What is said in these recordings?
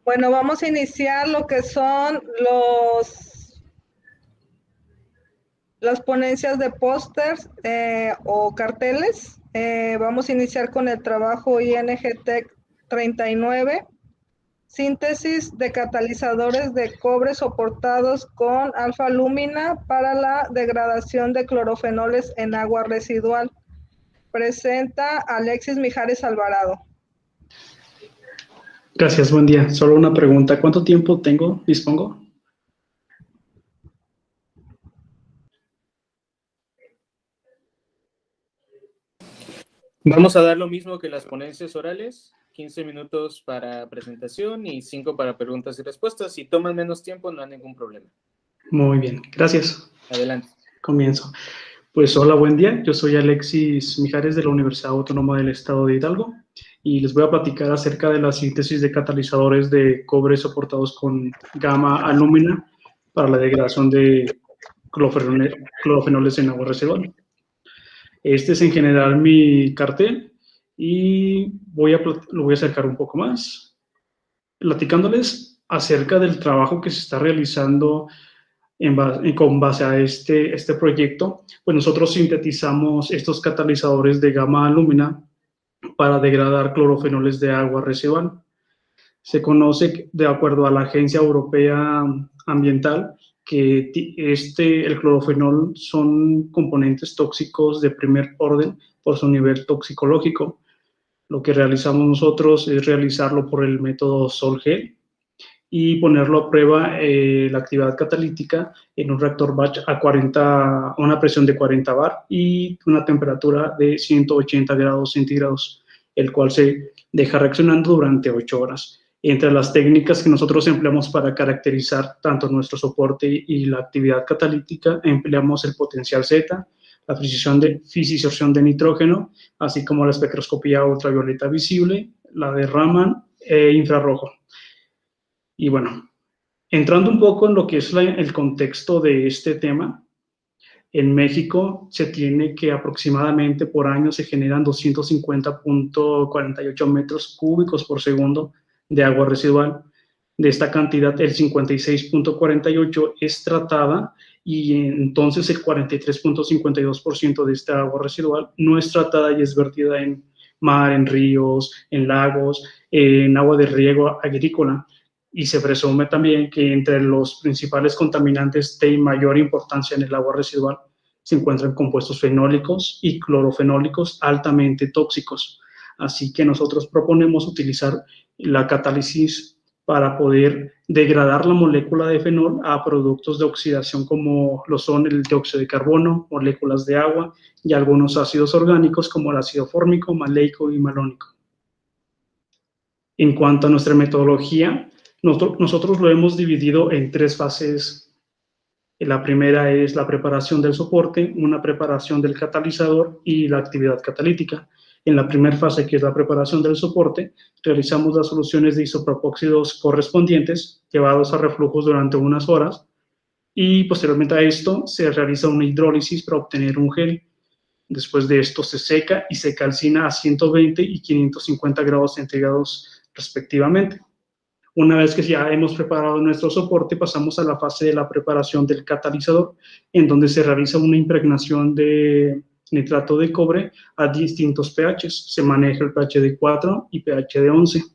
Bueno, vamos a iniciar lo que son las ponencias de pósters o carteles. Vamos a iniciar con el trabajo INGTEC 39, síntesis de catalizadores de cobre soportados con alfa-lúmina para la degradación de clorofenoles en agua residual. Presenta Alexis Mijares Alvarado. Gracias, buen día. Solo una pregunta. ¿Cuánto tiempo dispongo? Vamos a dar lo mismo que las ponencias orales, 15 minutos para presentación y 5 para preguntas y respuestas. Si toman menos tiempo, no hay ningún problema. Muy bien, gracias. Adelante. Comienzo. Pues hola, buen día. Yo soy Alexis Mijares de la Universidad Autónoma del Estado de Hidalgo y les voy a platicar acerca de la síntesis de catalizadores de cobre soportados con gamma-alúmina para la degradación de clorofenoles en agua residual. Este es en general mi cartel y lo voy a acercar un poco más, platicándoles acerca del trabajo que se está realizando con base a este proyecto. Pues nosotros sintetizamos estos catalizadores de gamma-alúmina para degradar clorofenoles de agua residual. Se conoce, de acuerdo a la Agencia Europea Ambiental, que el clorofenol son componentes tóxicos de primer orden por su nivel toxicológico. Lo que realizamos nosotros es realizarlo por el método Sol-Gel y ponerlo a prueba la actividad catalítica en un reactor batch a una presión de 40 bar y una temperatura de 180 grados centígrados, el cual se deja reaccionando durante 8 horas. Entre las técnicas que nosotros empleamos para caracterizar tanto nuestro soporte y la actividad catalítica, empleamos el potencial Z, la fisización de nitrógeno, así como la espectroscopía ultravioleta visible, la de Raman e infrarrojo. Y bueno, entrando un poco en lo que es el contexto de este tema, en México se tiene que aproximadamente por año se generan 250.48 metros cúbicos por segundo de agua residual. De esta cantidad, el 56.48 es tratada y entonces el 43.52% de esta agua residual no es tratada y es vertida en mar, en ríos, en lagos, en agua de riego agrícola. Y se presume también que entre los principales contaminantes de mayor importancia en el agua residual se encuentran compuestos fenólicos y clorofenólicos altamente tóxicos. Así que nosotros proponemos utilizar la catálisis para poder degradar la molécula de fenol a productos de oxidación como lo son el dióxido de carbono, moléculas de agua y algunos ácidos orgánicos como el ácido fórmico, maleico y malónico. En cuanto a nuestra metodología, nosotros lo hemos dividido en 3 fases. La primera es la preparación del soporte, una preparación del catalizador y la actividad catalítica. En la primera fase, que es la preparación del soporte, realizamos las soluciones de isopropóxidos correspondientes, llevados a reflujos durante unas horas, y posteriormente a esto se realiza una hidrólisis para obtener un gel. Después de esto se seca y se calcina a 120 y 550 grados centígrados respectivamente. Una vez que ya hemos preparado nuestro soporte, pasamos a la fase de la preparación del catalizador, en donde se realiza una impregnación de nitrato de cobre a distintos pHs. Se maneja el pH de 4 y pH de 11.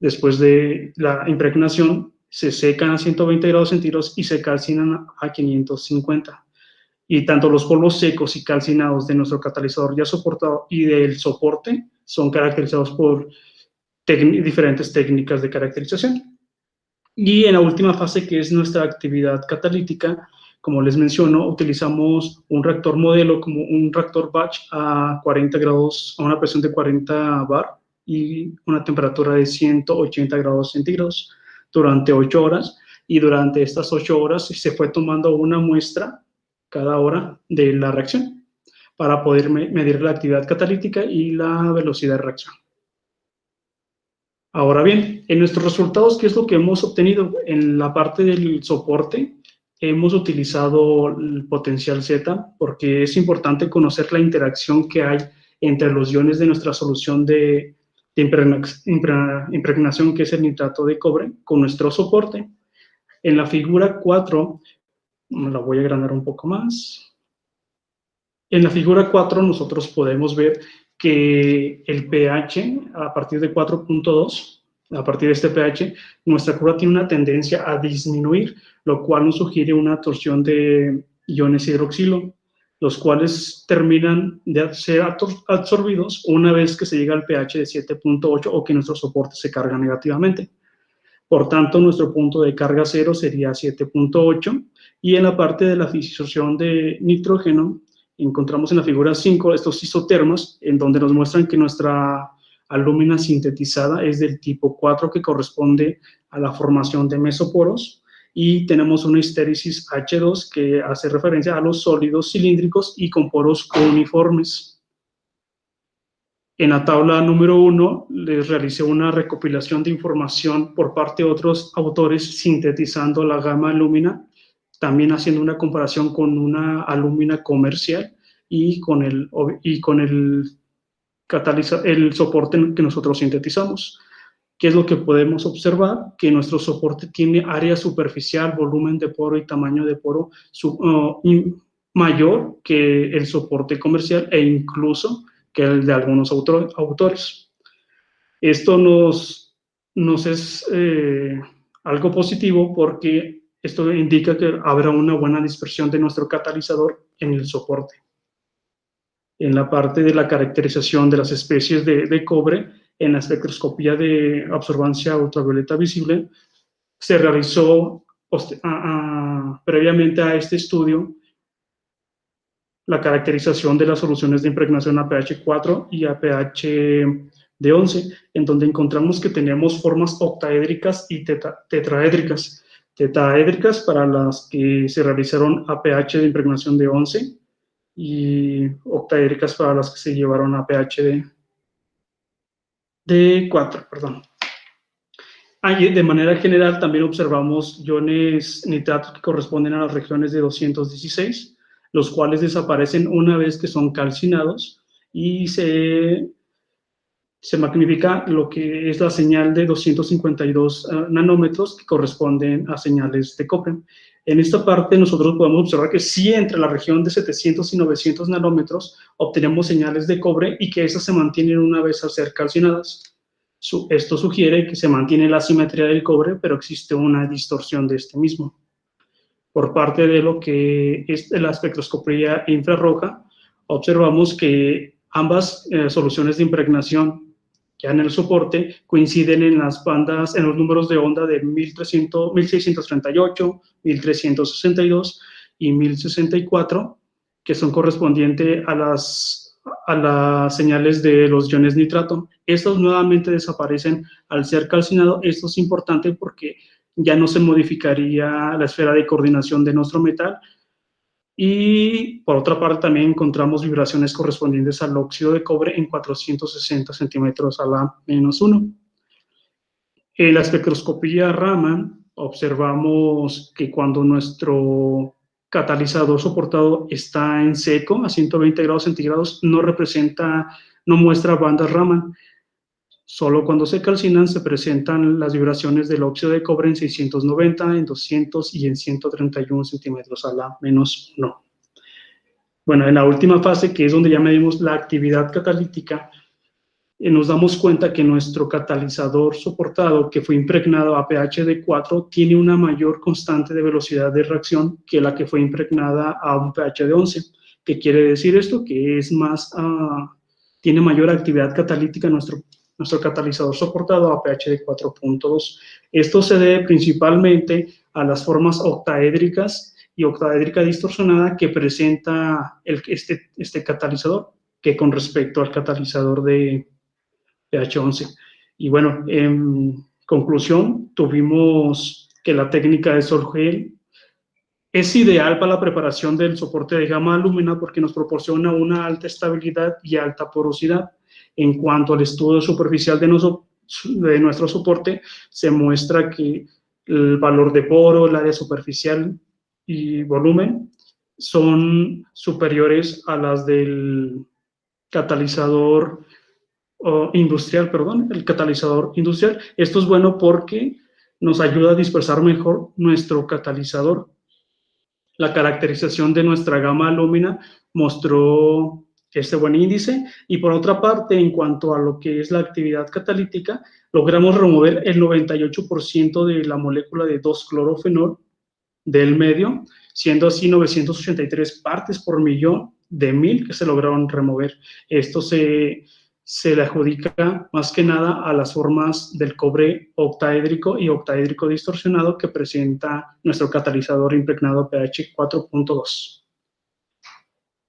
Después de la impregnación, se secan a 120 grados centígrados y se calcinan a 550. Y tanto los polvos secos y calcinados de nuestro catalizador ya soportado y del soporte son caracterizados por diferentes técnicas de caracterización. Y en la última fase, que es nuestra actividad catalítica, como les menciono, utilizamos un reactor modelo como un reactor batch a 40 grados, a una presión de 40 bar y una temperatura de 180 grados centígrados durante 8 horas. Y durante estas 8 horas se fue tomando una muestra cada hora de la reacción para poder medir la actividad catalítica y la velocidad de reacción. Ahora bien, en nuestros resultados, ¿qué es lo que hemos obtenido? En la parte del soporte, hemos utilizado el potencial Z porque es importante conocer la interacción que hay entre los iones de nuestra solución de impregnación, que es el nitrato de cobre, con nuestro soporte. En la figura 4, la voy a agrandar un poco más. En la figura 4 nosotros podemos ver que el pH, a partir de 4.2, a partir de este pH, nuestra curva tiene una tendencia a disminuir, lo cual nos sugiere una torsión de iones hidroxilo, los cuales terminan de ser absorbidos una vez que se llega al pH de 7.8 o que nuestro soporte se carga negativamente. Por tanto, nuestro punto de carga cero sería 7.8, y en la parte de la fisización de nitrógeno, encontramos en la figura 5 estos isotermos, en donde nos muestran que nuestra alúmina sintetizada es del tipo 4, que corresponde a la formación de mesoporos, y tenemos una histéresis H2 que hace referencia a los sólidos cilíndricos y con poros uniformes. En la tabla número 1 les realicé una recopilación de información por parte de otros autores sintetizando la gama alúmina, también haciendo una comparación con una alúmina comercial y con el soporte que nosotros sintetizamos. ¿Qué es lo que podemos observar? Que nuestro soporte tiene área superficial, volumen de poro y tamaño de poro mayor que el soporte comercial e incluso que el de algunos autores. Esto nos es algo positivo, porque esto indica que habrá una buena dispersión de nuestro catalizador en el soporte. En la parte de la caracterización de las especies de cobre, en la espectroscopía de absorbancia ultravioleta visible, se realizó previamente a este estudio la caracterización de las soluciones de impregnación a pH 4 y a pH de 11, en donde encontramos que tenemos formas octaédricas y tetraédricas. Tetraédricas para las que se realizaron a pH de impregnación de 11, y octaédricas para las que se llevaron a pH de 4, perdón. Y de manera general también observamos iones nitratos que corresponden a las regiones de 216, los cuales desaparecen una vez que son calcinados, y se magnifica lo que es la señal de 252 nanómetros, que corresponden a señales de cobre. En esta parte nosotros podemos observar que sí, entre la región de 700 y 900 nanómetros obtenemos señales de cobre, y que esas se mantienen una vez al ser calcinadas. Esto sugiere que se mantiene la simetría del cobre, pero existe una distorsión de este mismo. Por parte de lo que es la espectroscopía infrarroja, observamos que ambas soluciones de impregnación ya en el soporte coinciden en las bandas, en los números de onda de 1638, 1362 y 1064, que son correspondientes a las señales de los iones nitrato. Estos nuevamente desaparecen al ser calcinado. Esto es importante porque ya no se modificaría la esfera de coordinación de nuestro metal. Y por otra parte también encontramos vibraciones correspondientes al óxido de cobre en 460 centímetros a la -1. En la espectroscopía Raman observamos que cuando nuestro catalizador soportado está en seco a 120 grados centígrados, no muestra bandas Raman. Solo cuando se calcinan se presentan las vibraciones del óxido de cobre en 690, en 200 y en 131 centímetros a la -1. Bueno, en la última fase, que es donde ya medimos la actividad catalítica, nos damos cuenta que nuestro catalizador soportado, que fue impregnado a pH de 4, tiene una mayor constante de velocidad de reacción que la que fue impregnada a un pH de 11. ¿Qué quiere decir esto? Que tiene mayor actividad catalítica nuestro catalizador soportado a pH de 4.2. Esto se debe principalmente a las formas octaédricas y octaédrica distorsionada que presenta este catalizador, que con respecto al catalizador de pH 11. Y bueno, en conclusión, tuvimos que la técnica de Sol-Gel es ideal para la preparación del soporte de gama alúmina, porque nos proporciona una alta estabilidad y alta porosidad. En cuanto al estudio superficial de nuestro soporte, se muestra que el valor de poro, el área superficial y volumen son superiores a las del catalizador industrial, perdón, el catalizador industrial. Esto es bueno porque nos ayuda a dispersar mejor nuestro catalizador. La caracterización de nuestra gama alúmina mostró este buen índice, y por otra parte, en cuanto a lo que es la actividad catalítica, logramos remover el 98% de la molécula de 2-clorofenol del medio, siendo así 983 partes por millón de 1000 que se lograron remover. Esto se le adjudica más que nada a las formas del cobre octaédrico y octaédrico distorsionado que presenta nuestro catalizador impregnado pH 4.2.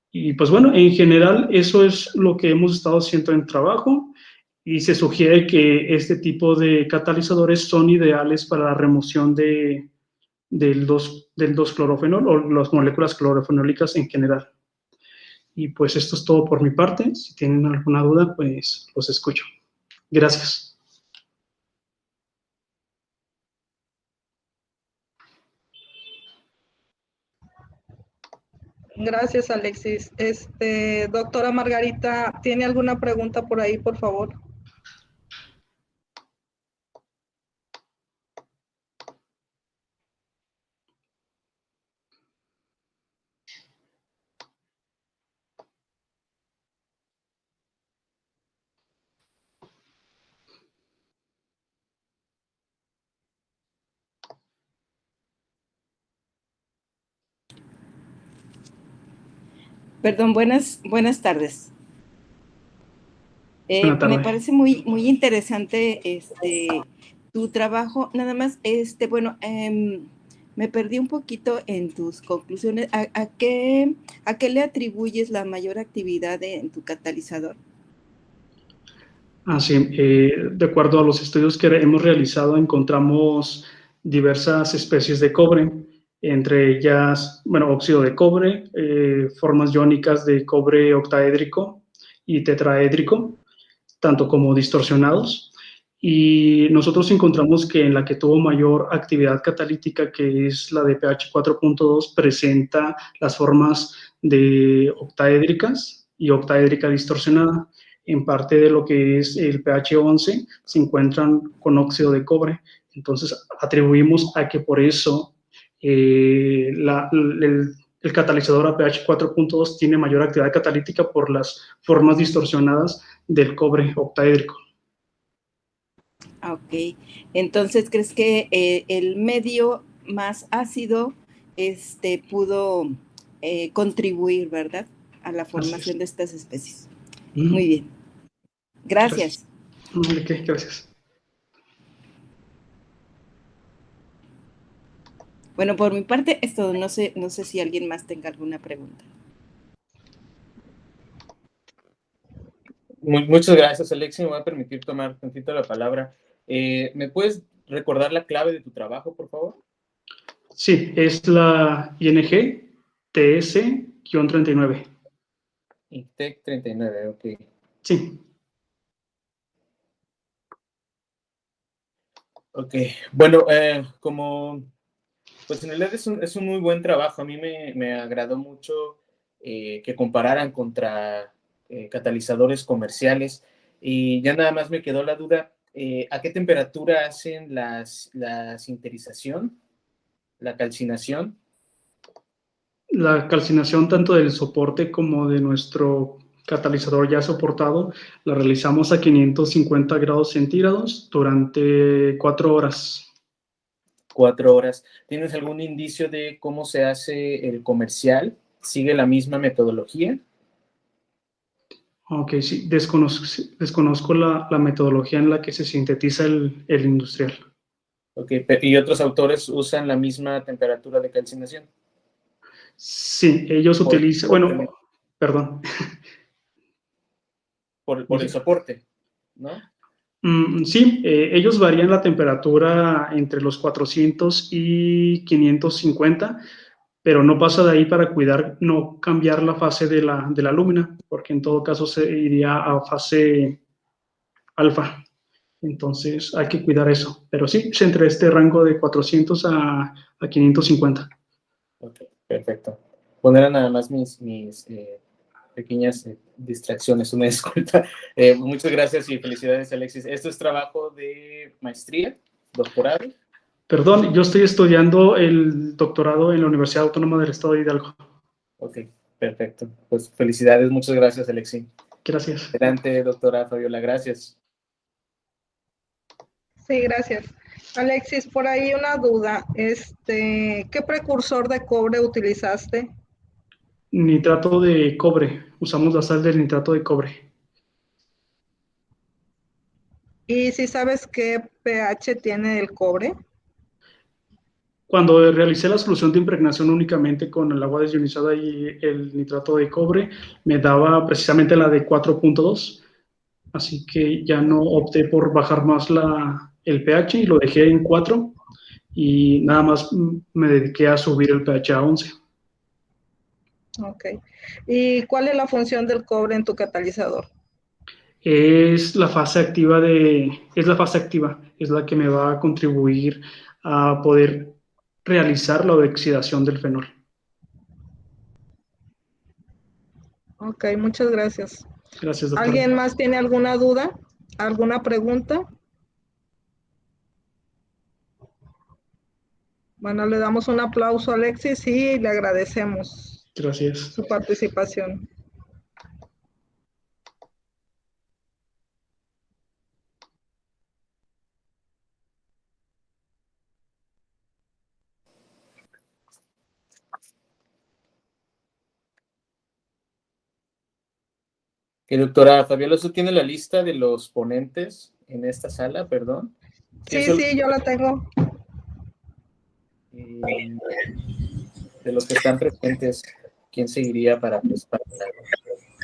Y pues bueno, en general eso es lo que hemos estado haciendo en trabajo, y se sugiere que este tipo de catalizadores son ideales para la remoción del 2-clorofenol o las moléculas clorofenólicas en general. Y pues esto es todo por mi parte. Si tienen alguna duda, pues los escucho. Gracias. Gracias, Alexis. Doctora Margarita, ¿tiene alguna pregunta por ahí, por favor? Perdón, buenas tardes. Buena tarde. Me parece muy interesante tu trabajo. Nada más, bueno, me perdí un poquito en tus conclusiones. ¿A qué le atribuyes la mayor actividad en tu catalizador? Así, de acuerdo a los estudios que hemos realizado, encontramos diversas especies de cobre, entre ellas, bueno, óxido de cobre, formas iónicas de cobre octaédrico y tetraédrico, tanto como distorsionados. Y nosotros encontramos que en la que tuvo mayor actividad catalítica, que es la de pH 4.2, presenta las formas de octaédricas y octaédrica distorsionada. En parte de lo que es el pH 11 se encuentran con óxido de cobre. Entonces atribuimos a que por eso el catalizador a pH 4.2 tiene mayor actividad catalítica por las formas distorsionadas del cobre octaédrico. Ok, entonces, ¿crees que el medio más ácido pudo contribuir, verdad, a la formación de estas especies? Muy bien. Gracias. Okay, gracias. Bueno, por mi parte es todo. No sé si alguien más tenga alguna pregunta. Muchas gracias, Alexi. Me voy a permitir tomar tantito la palabra. ¿Me puedes recordar la clave de tu trabajo, por favor? Sí, es la ING TS-39. INTEC 39, ok. Sí. Ok, bueno, pues en realidad es un muy buen trabajo. A mí me agradó mucho que compararan contra catalizadores comerciales, y ya nada más me quedó la duda, ¿a qué temperatura hacen la sinterización, la calcinación? La calcinación tanto del soporte como de nuestro catalizador ya soportado la realizamos a 550 grados centígrados durante 4 horas. 4 horas. ¿Tienes algún indicio de cómo se hace el comercial? ¿Sigue la misma metodología? Ok, sí, desconozco la metodología en la que se sintetiza el industrial. Ok, ¿y otros autores usan la misma temperatura de calcinación? Sí, ellos utilizan, bueno, perdón. Por el soporte, ¿no? Sí, ellos varían la temperatura entre los 400 y 550, pero no pasa de ahí para cuidar, no cambiar la fase de la lúmina, porque en todo caso se iría a fase alfa. Entonces hay que cuidar eso. Pero sí, es entre este rango de 400 a 550. Ok, perfecto. Poner nada más mis pequeñas distracciones, una disculpa. Muchas gracias y felicidades, Alexis. ¿Esto es trabajo de maestría, doctorado? Perdón, yo estoy estudiando el doctorado en la Universidad Autónoma del Estado de Hidalgo. Ok, perfecto. Pues felicidades, muchas gracias, Alexis. Gracias. Adelante, doctora Fabiola, gracias. Sí, gracias. Alexis, por ahí una duda. ¿Qué precursor de cobre utilizaste? Nitrato de cobre. Usamos la sal del nitrato de cobre. ¿Y si sabes qué pH tiene el cobre? Cuando realicé la solución de impregnación únicamente con el agua desionizada y el nitrato de cobre, me daba precisamente la de 4.2. Así que ya no opté por bajar más el pH y lo dejé en 4 y nada más me dediqué a subir el pH a 11. Ok. ¿Y cuál es la función del cobre en tu catalizador? Es la fase activa es la que me va a contribuir a poder realizar la oxidación del fenol. Ok, muchas gracias. Gracias, doctor. ¿Alguien más tiene alguna duda? ¿Alguna pregunta? Bueno, le damos un aplauso a Alexis y le agradecemos Gracias. su participación. Doctora Fabiola, ¿usted tiene la lista de los ponentes en esta sala? Perdón. Sí, sí, yo la tengo. De los que están presentes, ¿quién seguiría para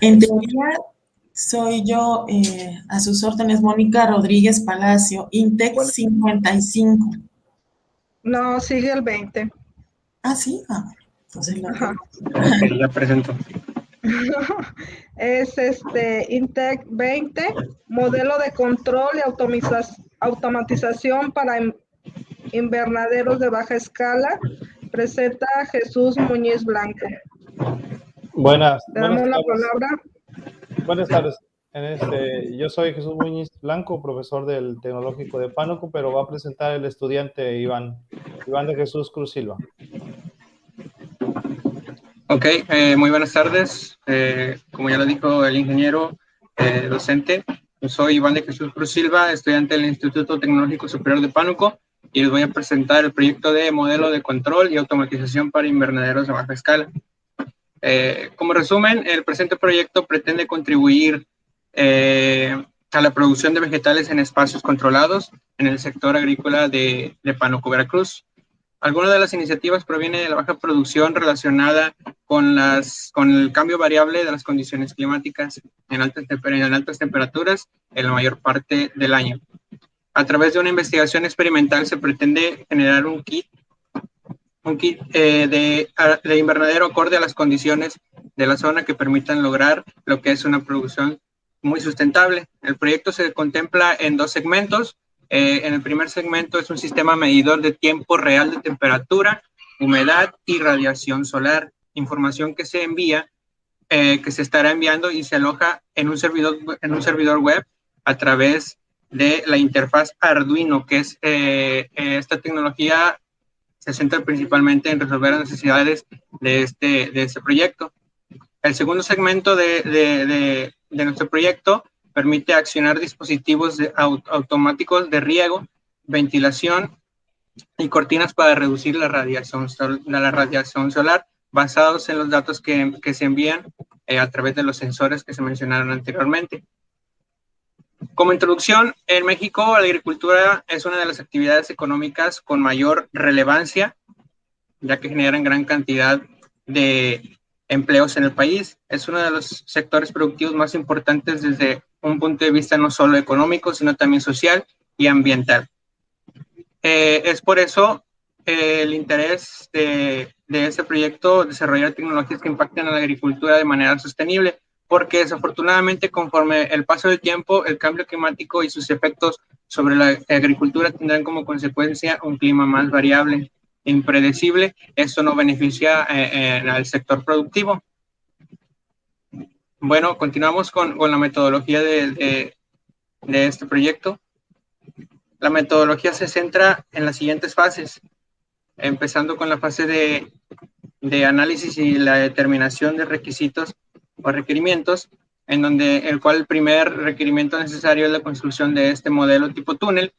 En teoría, soy yo, a sus órdenes, Mónica Rodríguez Palacio, INTEC 55. No, sigue el 20. Ah, sí, entonces lo Ajá. Ok, ya presento. Es INTEC 20, modelo de control y automatización para invernaderos de baja escala. Presenta Jesús Muñiz Blanco. Buenas Le damos la tardes. palabra. Buenas tardes. Yo soy Jesús Muñiz Blanco, profesor del Tecnológico de Pánuco, pero va a presentar el estudiante Iván de Jesús Cruz Silva. Ok, muy buenas tardes. Como ya lo dijo el ingeniero docente, yo soy Iván de Jesús Cruz Silva, estudiante del Instituto Tecnológico Superior de Pánuco, y les voy a presentar el proyecto de modelo de control y automatización para invernaderos de baja escala. Como resumen, el presente proyecto pretende contribuir a la producción de vegetales en espacios controlados en el sector agrícola de Pánuco, Veracruz. Algunas de las iniciativas provienen de la baja producción relacionada con el cambio variable de las condiciones climáticas en altas temperaturas en la mayor parte del año. A través de una investigación experimental se pretende generar un kit de invernadero acorde a las condiciones de la zona que permitan lograr lo que es una producción muy sustentable. El proyecto se contempla en dos segmentos. En el primer segmento es un sistema medidor de tiempo real de temperatura, humedad y radiación solar, información que se envía, que se estará enviando y se aloja en un servidor web a través de la interfaz Arduino, que es esta tecnología se centra principalmente en resolver las necesidades de este proyecto. El segundo segmento de nuestro proyecto permite accionar dispositivos automáticos de riego, ventilación y cortinas para reducir la radiación solar basados en los datos que se envían a través de los sensores que se mencionaron anteriormente. Como introducción, en México la agricultura es una de las actividades económicas con mayor relevancia, ya que generan gran cantidad de empleos en el país. Es uno de los sectores productivos más importantes desde un punto de vista no solo económico, sino también social y ambiental. Es por eso el interés de este proyecto, desarrollar tecnologías que impacten a la agricultura de manera sostenible, porque desafortunadamente conforme el paso del tiempo, el cambio climático y sus efectos sobre la agricultura tendrán como consecuencia un clima más variable, impredecible. Esto no beneficia al sector productivo. Bueno, continuamos con la metodología de este proyecto. La metodología se centra en las siguientes fases, empezando con la fase de análisis y la determinación de requisitos o requerimientos, en donde el primer requerimiento necesario es la construcción de este modelo tipo túnel,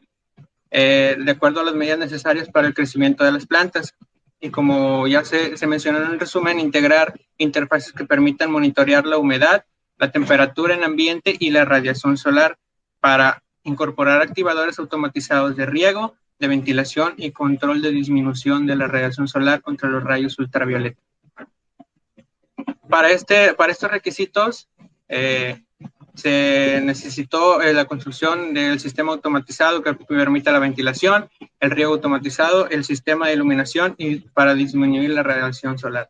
de acuerdo a las medidas necesarias para el crecimiento de las plantas. Y como ya se mencionó en el resumen, integrar interfaces que permitan monitorear la humedad, la temperatura en ambiente y la radiación solar para incorporar activadores automatizados de riego, de ventilación y control de disminución de la radiación solar contra los rayos ultravioleta. Para estos requisitos se necesitó la construcción del sistema automatizado que permita la ventilación, el riego automatizado, el sistema de iluminación y para disminuir la radiación solar.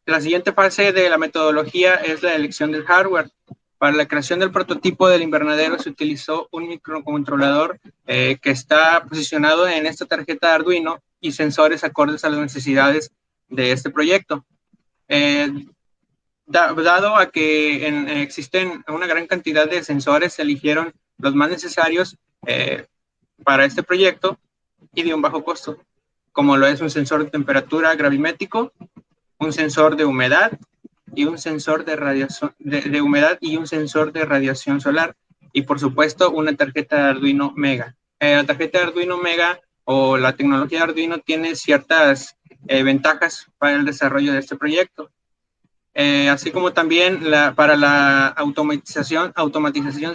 La siguiente fase de la metodología es la elección del hardware. Para la creación del prototipo del invernadero se utilizó un microcontrolador que está posicionado en esta tarjeta de Arduino y sensores acordes a las necesidades de este proyecto. Dado a que existen una gran cantidad de sensores, se eligieron los más necesarios para este proyecto y de un bajo costo, como lo es un sensor de temperatura gravimétrico, un sensor de humedad y un sensor de radiación de humedad y un sensor de radiación solar, y por supuesto una tarjeta de Arduino Mega. La tarjeta de Arduino Mega o la tecnología de Arduino tiene ciertas ventajas para el desarrollo de este proyecto. Así como también para la automatización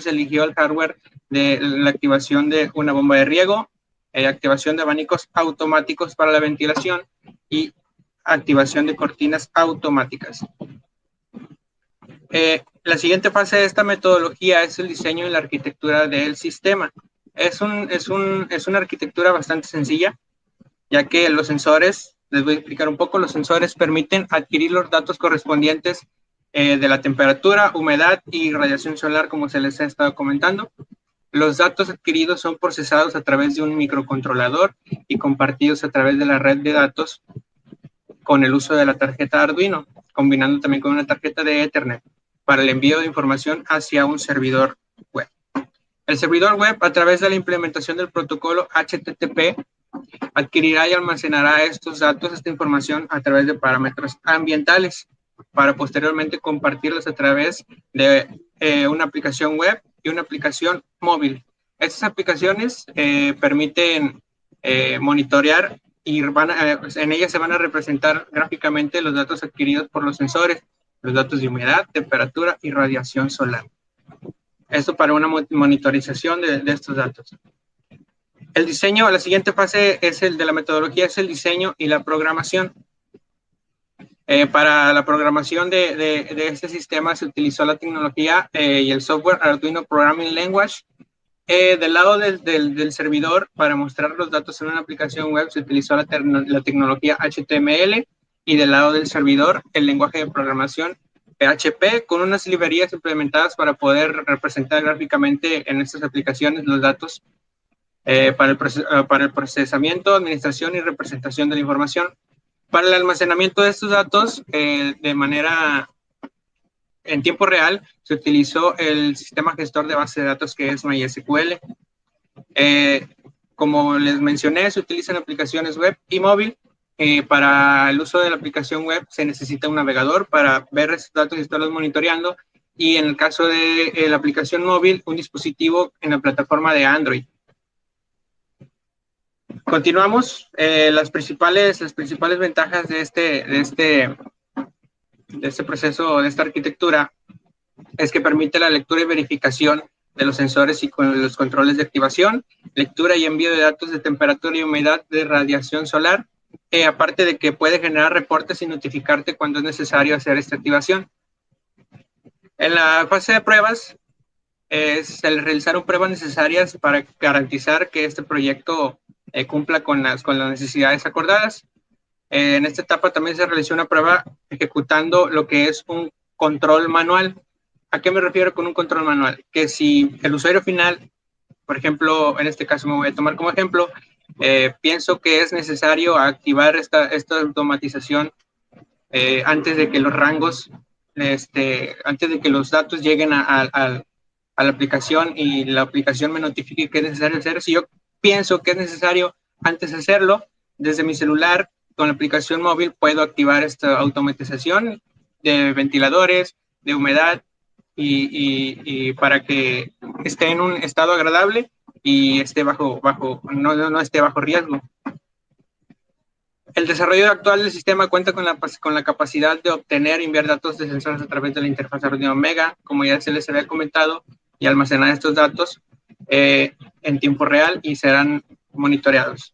se eligió el hardware de la activación de una bomba de riego, activación de abanicos automáticos para la ventilación y activación de cortinas automáticas. La siguiente fase de esta metodología es el diseño y la arquitectura del sistema. Es una arquitectura bastante sencilla, ya que los sensores, les voy a explicar un poco, los sensores permiten adquirir los datos correspondientes de la temperatura, humedad y radiación solar, como se les ha estado comentando. Los datos adquiridos son procesados a través de un microcontrolador y compartidos a través de la red de datos con el uso de la tarjeta Arduino, combinando también con una tarjeta de Ethernet para el envío de información hacia un servidor web. El servidor web, a través de la implementación del protocolo HTTP, adquirirá y almacenará estos datos, esta información, a través de parámetros ambientales para posteriormente compartirlos a través de una aplicación web y una aplicación móvil. Estas aplicaciones permiten monitorear y en ellas se van a representar gráficamente los datos adquiridos por los sensores, los datos de humedad, temperatura y radiación solar. Esto para una monitorización de estos datos. El diseño, la siguiente fase es el de la metodología, es el diseño y la programación. Para la programación de este sistema se utilizó la tecnología y el software Arduino Programming Language. Del lado del servidor, para mostrar los datos en una aplicación web, se utilizó la tecnología HTML, y del lado del servidor, el lenguaje de programación PHP, con unas librerías implementadas para poder representar gráficamente en estas aplicaciones los datos para el procesamiento, administración y representación de la información. Para el almacenamiento de estos datos de manera en tiempo real, se utilizó el sistema gestor de base de datos que es MySQL. Como les mencioné, se utilizan aplicaciones web y móvil. Para el uso de la aplicación web se necesita un navegador para ver estos datos y estarlos monitoreando, y en el caso de la aplicación móvil, un dispositivo en la plataforma de Android. Continuamos. Las principales ventajas de este proceso, de esta arquitectura, es que permite la lectura y verificación de los sensores y con los controles de activación, lectura y envío de datos de temperatura y humedad, de radiación solar, aparte de que puede generar reportes y notificarte cuando es necesario hacer esta activación. En la fase de pruebas, se realizaron pruebas necesarias para garantizar que este proyecto cumpla con las necesidades acordadas. En esta etapa también se realizó una prueba ejecutando lo que es un control manual. ¿A qué me refiero con un control manual? Que si el usuario final, por ejemplo, en este caso me voy a tomar como ejemplo, pienso que es necesario activar esta automatización antes de que los rangos antes de que los datos lleguen a la aplicación y la aplicación me notifique que es necesario hacer. Si yo pienso que es necesario antes de hacerlo, desde mi celular con la aplicación móvil puedo activar esta automatización de ventiladores, de humedad y para que esté en un estado agradable y esté no esté bajo riesgo. El desarrollo actual del sistema cuenta con la capacidad de obtener y enviar datos de sensores a través de la interfaz Arduino Mega, como ya se les había comentado, y almacenar estos datos en tiempo real y serán monitoreados.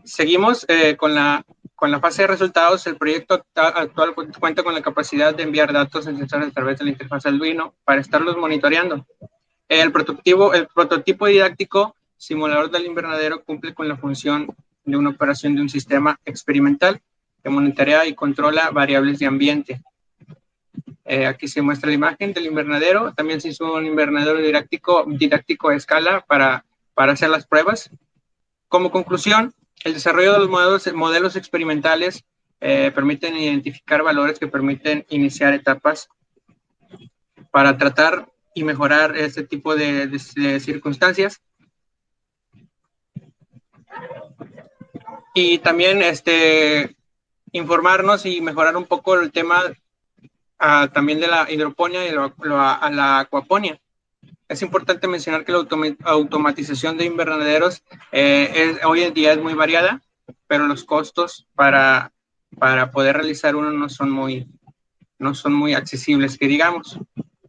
Seguimos con la fase de resultados. El proyecto actual cuenta con la capacidad de enviar datos en sensores a través de la interfaz Arduino para estarlos monitoreando. El prototipo didáctico simulador del invernadero cumple con la función de una operación de un sistema experimental que monitorea y controla variables de ambiente. Aquí se muestra la imagen del invernadero. También se hizo un invernadero didáctico a escala para hacer las pruebas. Como conclusión, el desarrollo de los modelos experimentales permiten identificar valores que permiten iniciar etapas para tratar y mejorar este tipo de circunstancias. Y también informarnos y mejorar un poco el tema también de la hidroponía y la acuaponía. Es importante mencionar que la automatización de invernaderos hoy en día es muy variada, pero los costos para poder realizar uno no son muy accesibles, que digamos.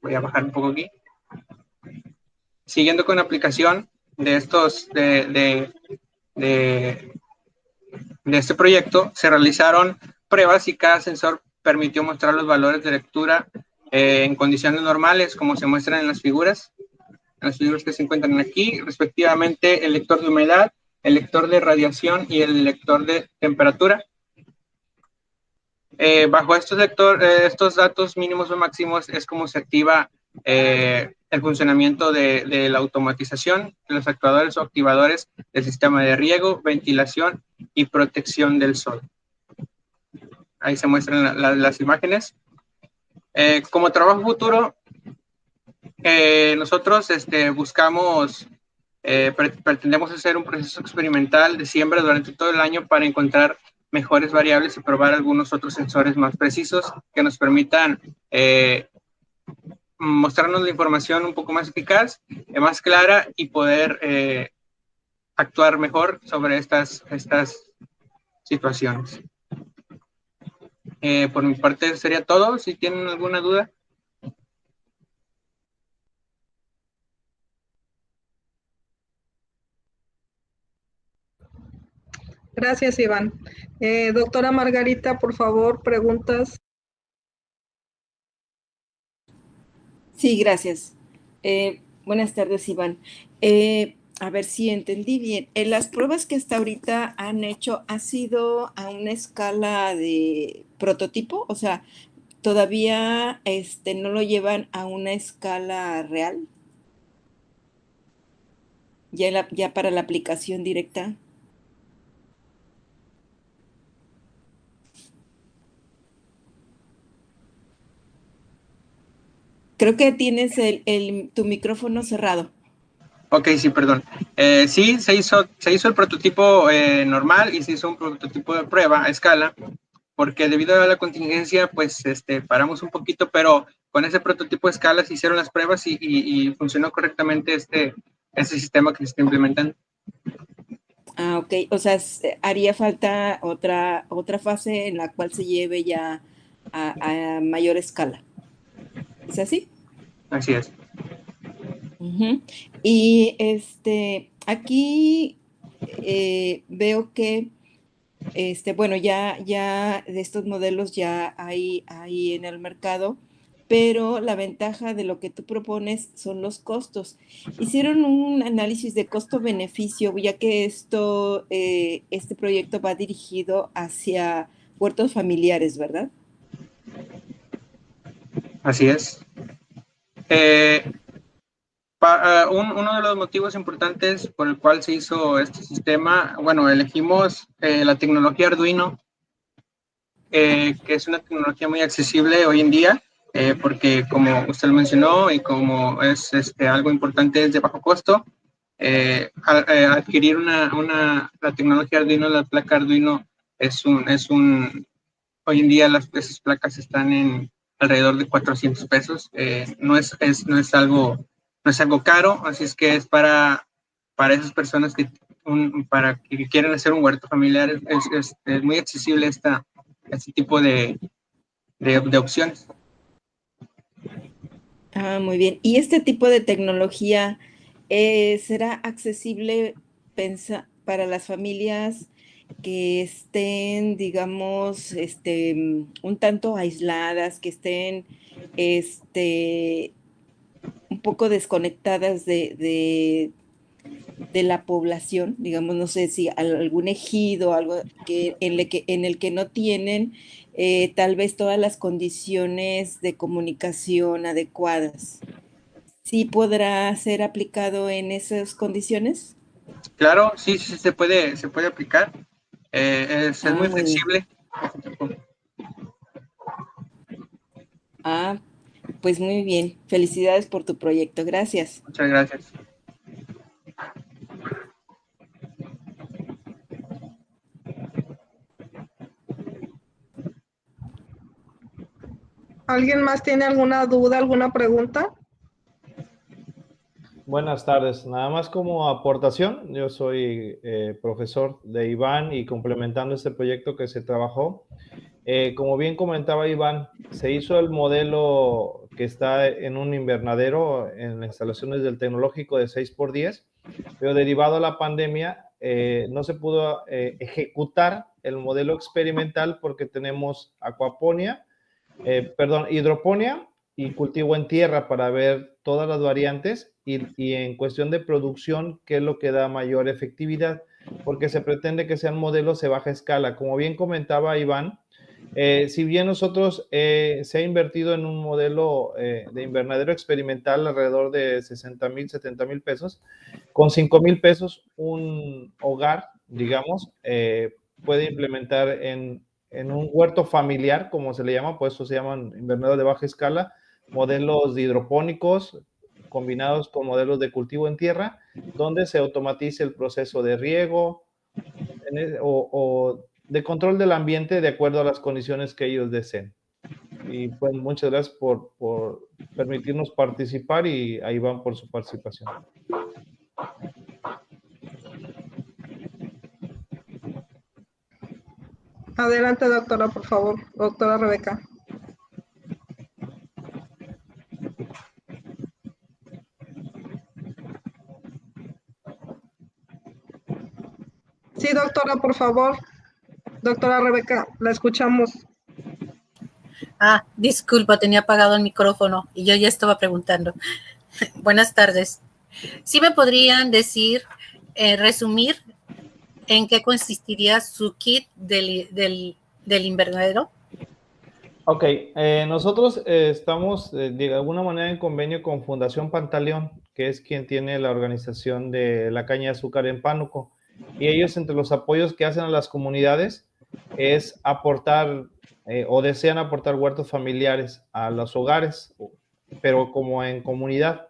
Voy a bajar un poco aquí. Siguiendo con la aplicación de este proyecto, se realizaron pruebas y cada sensor permitió mostrar los valores de lectura en condiciones normales, como se muestran en las figuras que se encuentran aquí, respectivamente el lector de humedad, el lector de radiación y el lector de temperatura. Bajo estos datos mínimos o máximos es como se activa el funcionamiento de la automatización, de los actuadores o activadores del sistema de riego, ventilación y protección del sol. Ahí se muestran las imágenes. Como trabajo futuro, nosotros buscamos, pretendemos hacer un proceso experimental de siembra durante todo el año para encontrar mejores variables y probar algunos otros sensores más precisos que nos permitan mostrarnos la información un poco más eficaz, más clara y poder actuar mejor sobre estas situaciones. Por mi parte sería todo. Si tienen alguna duda. Gracias, Iván. Doctora Margarita, por favor, preguntas. Sí, gracias. Buenas tardes, Iván. A ver si entendí bien. Las pruebas que hasta ahorita han hecho ha sido a una escala de prototipo, o sea, todavía no lo llevan a una escala real, ya para la aplicación directa. Creo que tienes tu micrófono cerrado. Ok, sí, perdón. Sí, se hizo el prototipo normal y se hizo un prototipo de prueba a escala, porque debido a la contingencia, pues paramos un poquito, pero con ese prototipo a escala se hicieron las pruebas y funcionó correctamente este sistema que se está implementando. Ah, ok. O sea, haría falta otra fase en la cual se lleve ya a mayor escala. ¿Es así? Así es. Uh-huh. Y aquí veo que bueno, ya de estos modelos ya hay en el mercado, pero la ventaja de lo que tú propones son los costos. Hicieron un análisis de costo-beneficio, ya que este proyecto va dirigido hacia huertos familiares, ¿verdad? Así es. Uno de los motivos importantes por el cual se hizo este sistema, bueno, elegimos la tecnología Arduino que es una tecnología muy accesible hoy en día, porque como usted lo mencionó y como es algo importante, es de bajo costo. Adquirir la tecnología Arduino, la placa Arduino, hoy en día esas placas están en alrededor de 400 pesos. No es algo caro, así es que es para esas personas para que quieren hacer un huerto familiar. Es muy accesible este tipo de opciones. Ah, muy bien. ¿Y este tipo de tecnología será accesible para las familias que estén, digamos, un tanto aisladas, que estén un poco desconectadas de la población, digamos, no sé si algún ejido, algo en el que no tienen tal vez todas las condiciones de comunicación adecuadas? ¿Sí podrá ser aplicado en esas condiciones? Claro, sí, se puede aplicar. Es muy Muy bien. flexible. Pues muy bien. Felicidades por tu proyecto. Gracias. Muchas gracias. ¿Alguien más tiene alguna duda, alguna pregunta? Buenas tardes. Nada más como aportación, yo soy profesor de Iván y complementando este proyecto que se trabajó. Como bien comentaba Iván, se hizo el modelo que está en un invernadero en las instalaciones del tecnológico de 6x10, pero derivado a la pandemia no se pudo ejecutar el modelo experimental porque tenemos hidroponía y cultivo en tierra para ver todas las variantes y en cuestión de producción, qué es lo que da mayor efectividad, porque se pretende que sean modelos de baja escala. Como bien comentaba Iván, si bien nosotros se ha invertido en un modelo de invernadero experimental alrededor de 60,000, 70,000 pesos, con 5,000 pesos un hogar, digamos, puede implementar en un huerto familiar, como se le llama, pues eso se llaman invernaderos de baja escala, modelos de hidropónicos combinados con modelos de cultivo en tierra, donde se automatice el proceso de riego o de control del ambiente de acuerdo a las condiciones que ellos deseen. Y pues muchas gracias por permitirnos participar y ahí van por su participación. Adelante, doctora, por favor. Doctora Rebeca. Sí, doctora, por favor. Doctora Rebeca, la escuchamos. Disculpa, tenía apagado el micrófono y yo ya estaba preguntando. Buenas tardes. ¿Sí me podrían decir, resumir en qué consistiría su kit del invernadero? Ok, nosotros estamos de alguna manera en convenio con Fundación Pantaleón, que es quien tiene la organización de la caña de azúcar en Pánuco. Y ellos, entre los apoyos que hacen a las comunidades, es aportar o desean aportar huertos familiares a los hogares, pero como en comunidad.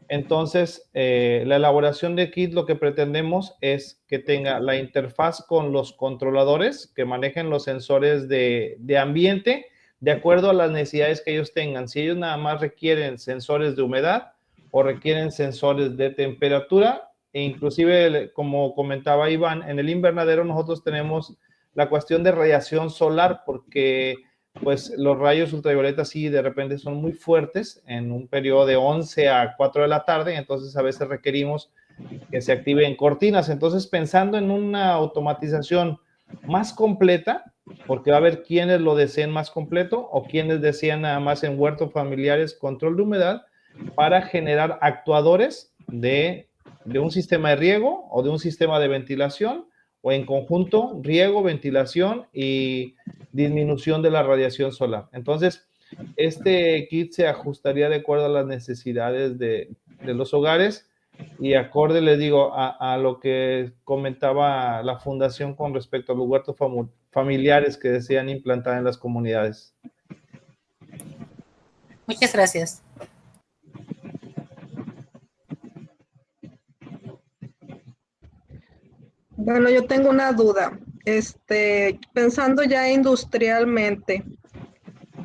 Entonces, la elaboración de kit lo que pretendemos es que tenga la interfaz con los controladores que manejen los sensores de ambiente de acuerdo a las necesidades que ellos tengan. Si ellos nada más requieren sensores de humedad o requieren sensores de temperatura, e inclusive, como comentaba Iván, en el invernadero nosotros tenemos la cuestión de radiación solar porque pues los rayos ultravioletas sí de repente son muy fuertes en un periodo de 11 a 4 de la tarde, entonces a veces requerimos que se activen cortinas. Entonces, pensando en una automatización más completa, porque va a haber quienes lo deseen más completo o quienes desean nada más en huertos familiares control de humedad para generar actuadores de un sistema de riego o de un sistema de ventilación o en conjunto riego, ventilación y disminución de la radiación solar. Entonces, este kit se ajustaría de acuerdo a las necesidades de los hogares y acorde, les digo, a lo que comentaba la fundación con respecto a los huertos familiares que desean implantar en las comunidades. Muchas gracias. Bueno, yo tengo una duda. Pensando ya industrialmente,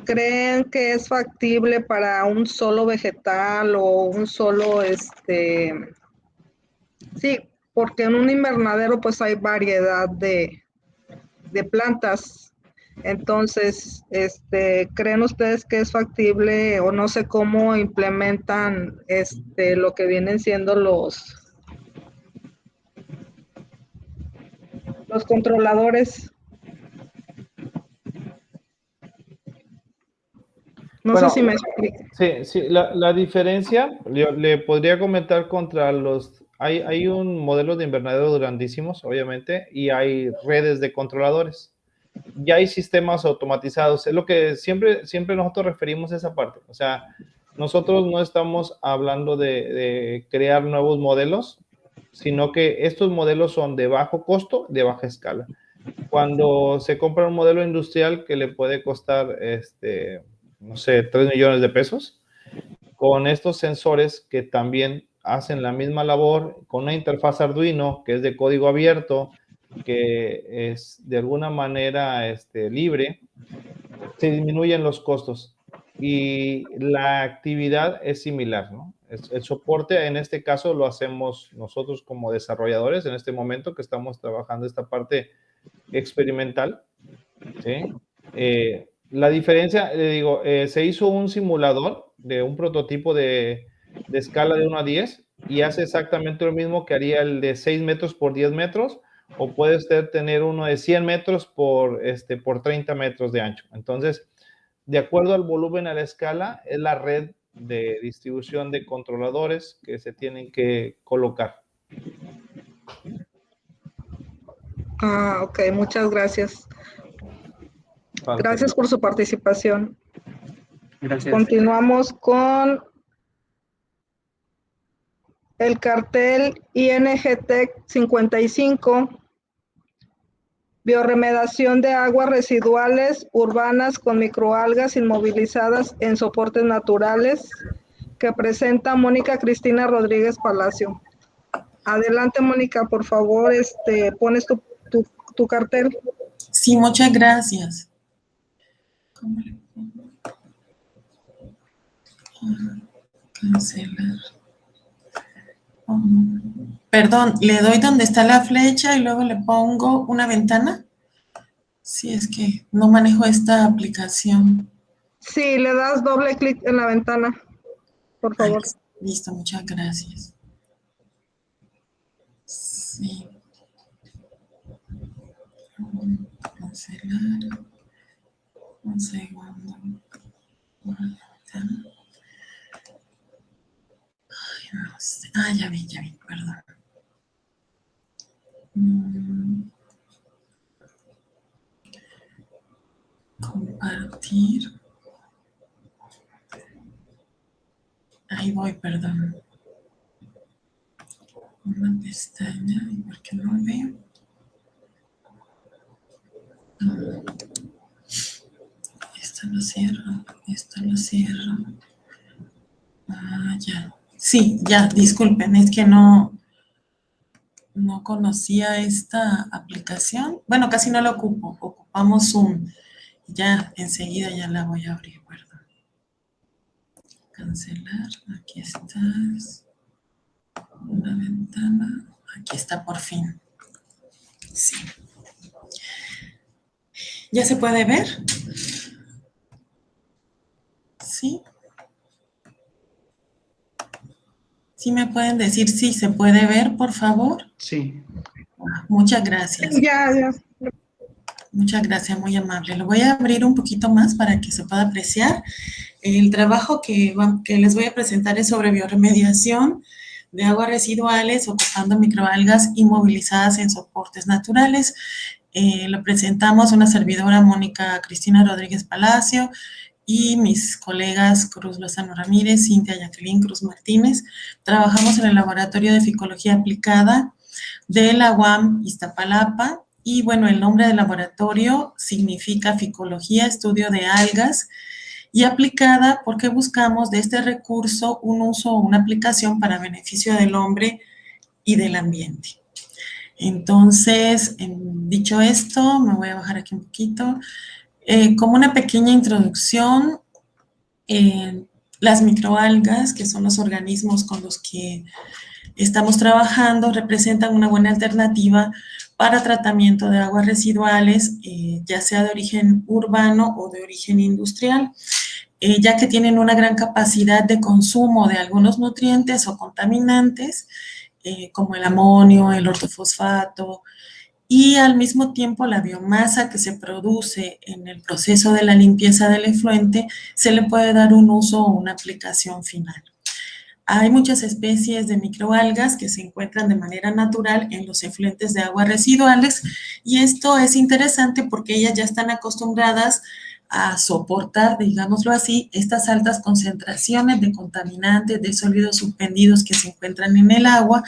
¿creen que es factible para un solo vegetal o un solo, sí, porque en un invernadero pues hay variedad de plantas? Entonces, ¿creen ustedes que es factible o no sé cómo implementan lo que vienen siendo los controladores? No Bueno, sé si me explico. Sí, la diferencia, yo le podría comentar contra hay un modelo de invernadero grandísimos, obviamente, y hay redes de controladores. Ya hay sistemas automatizados, es lo que siempre nosotros referimos a esa parte. O sea, nosotros no estamos hablando de crear nuevos modelos, sino que estos modelos son de bajo costo, de baja escala. Cuando se compra un modelo industrial que le puede costar, no sé, 3 millones de pesos, con estos sensores que también hacen la misma labor, con una interfaz Arduino que es de código abierto, que es de alguna manera libre, se disminuyen los costos y la actividad es similar, ¿no? El soporte en este caso lo hacemos nosotros como desarrolladores en este momento que estamos trabajando esta parte experimental, ¿sí? La diferencia, le digo, se hizo un simulador de un prototipo de escala de 1 a 10 y hace exactamente lo mismo que haría el de 6 metros por 10 metros, o puede usted tener uno de 100 metros por 30 metros de ancho. Entonces, de acuerdo al volumen, a la escala, es la red de distribución de controladores que se tienen que colocar. Ok, muchas gracias. Gracias por su participación. Gracias. Continuamos con el cartel INGTEC 55, biorremediación de aguas residuales urbanas con microalgas inmovilizadas en soportes naturales, que presenta Mónica Cristina Rodríguez Palacio. Adelante, Mónica, por favor, pones tu cartel. Sí, muchas gracias. ¿Cómo le pongo? Cancelar. Perdón, le doy donde está la flecha y luego le pongo una ventana. Sí, es que no manejo esta aplicación. Sí, le das doble clic en la ventana, por favor. Listo, muchas gracias. Sí. Cancelar. Un segundo. Ay, no sé. Ya vi, perdón. Compartir. Ahí voy, perdón. Una pestaña, ¿y por qué no veo? Esta lo cierro. Ya. Sí, ya, disculpen, es que no conocía esta aplicación. Bueno, casi no la ocupo, ocupamos Zoom. Ya, enseguida ya la voy a abrir, perdón. Cancelar, aquí estás. Una ventana, aquí está por fin. Sí. ¿Ya se puede ver? ¿Sí? ¿Sí me pueden decir si se puede ver, por favor? Sí. Muchas gracias. Ya. Muchas gracias, muy amable. Lo voy a abrir un poquito más para que se pueda apreciar. El trabajo que les voy a presentar es sobre biorremediación de aguas residuales ocupando microalgas inmovilizadas en soportes naturales. Lo presentamos una servidora, Mónica Cristina Rodríguez Palacio, y mis colegas Cruz Lozano Ramírez, Cintia Jacqueline Cruz Martínez. Trabajamos en el Laboratorio de Ficología Aplicada de la UAM Iztapalapa Y bueno, el nombre del laboratorio significa Ficología, estudio de algas, y aplicada porque buscamos de este recurso un uso o una aplicación para beneficio del hombre y del ambiente. Entonces, dicho esto, me voy a bajar aquí un poquito. Como una pequeña introducción, las microalgas, que son los organismos con los que estamos trabajando, representan una buena alternativa para tratamiento de aguas residuales, ya sea de origen urbano o de origen industrial, ya que tienen una gran capacidad de consumo de algunos nutrientes o contaminantes, como el amonio, el ortofosfato, y al mismo tiempo la biomasa que se produce en el proceso de la limpieza del efluente se le puede dar un uso o una aplicación final. Hay muchas especies de microalgas que se encuentran de manera natural en los efluentes de aguas residuales, y esto es interesante porque ellas ya están acostumbradas a soportar, digámoslo así, estas altas concentraciones de contaminantes, de sólidos suspendidos que se encuentran en el agua,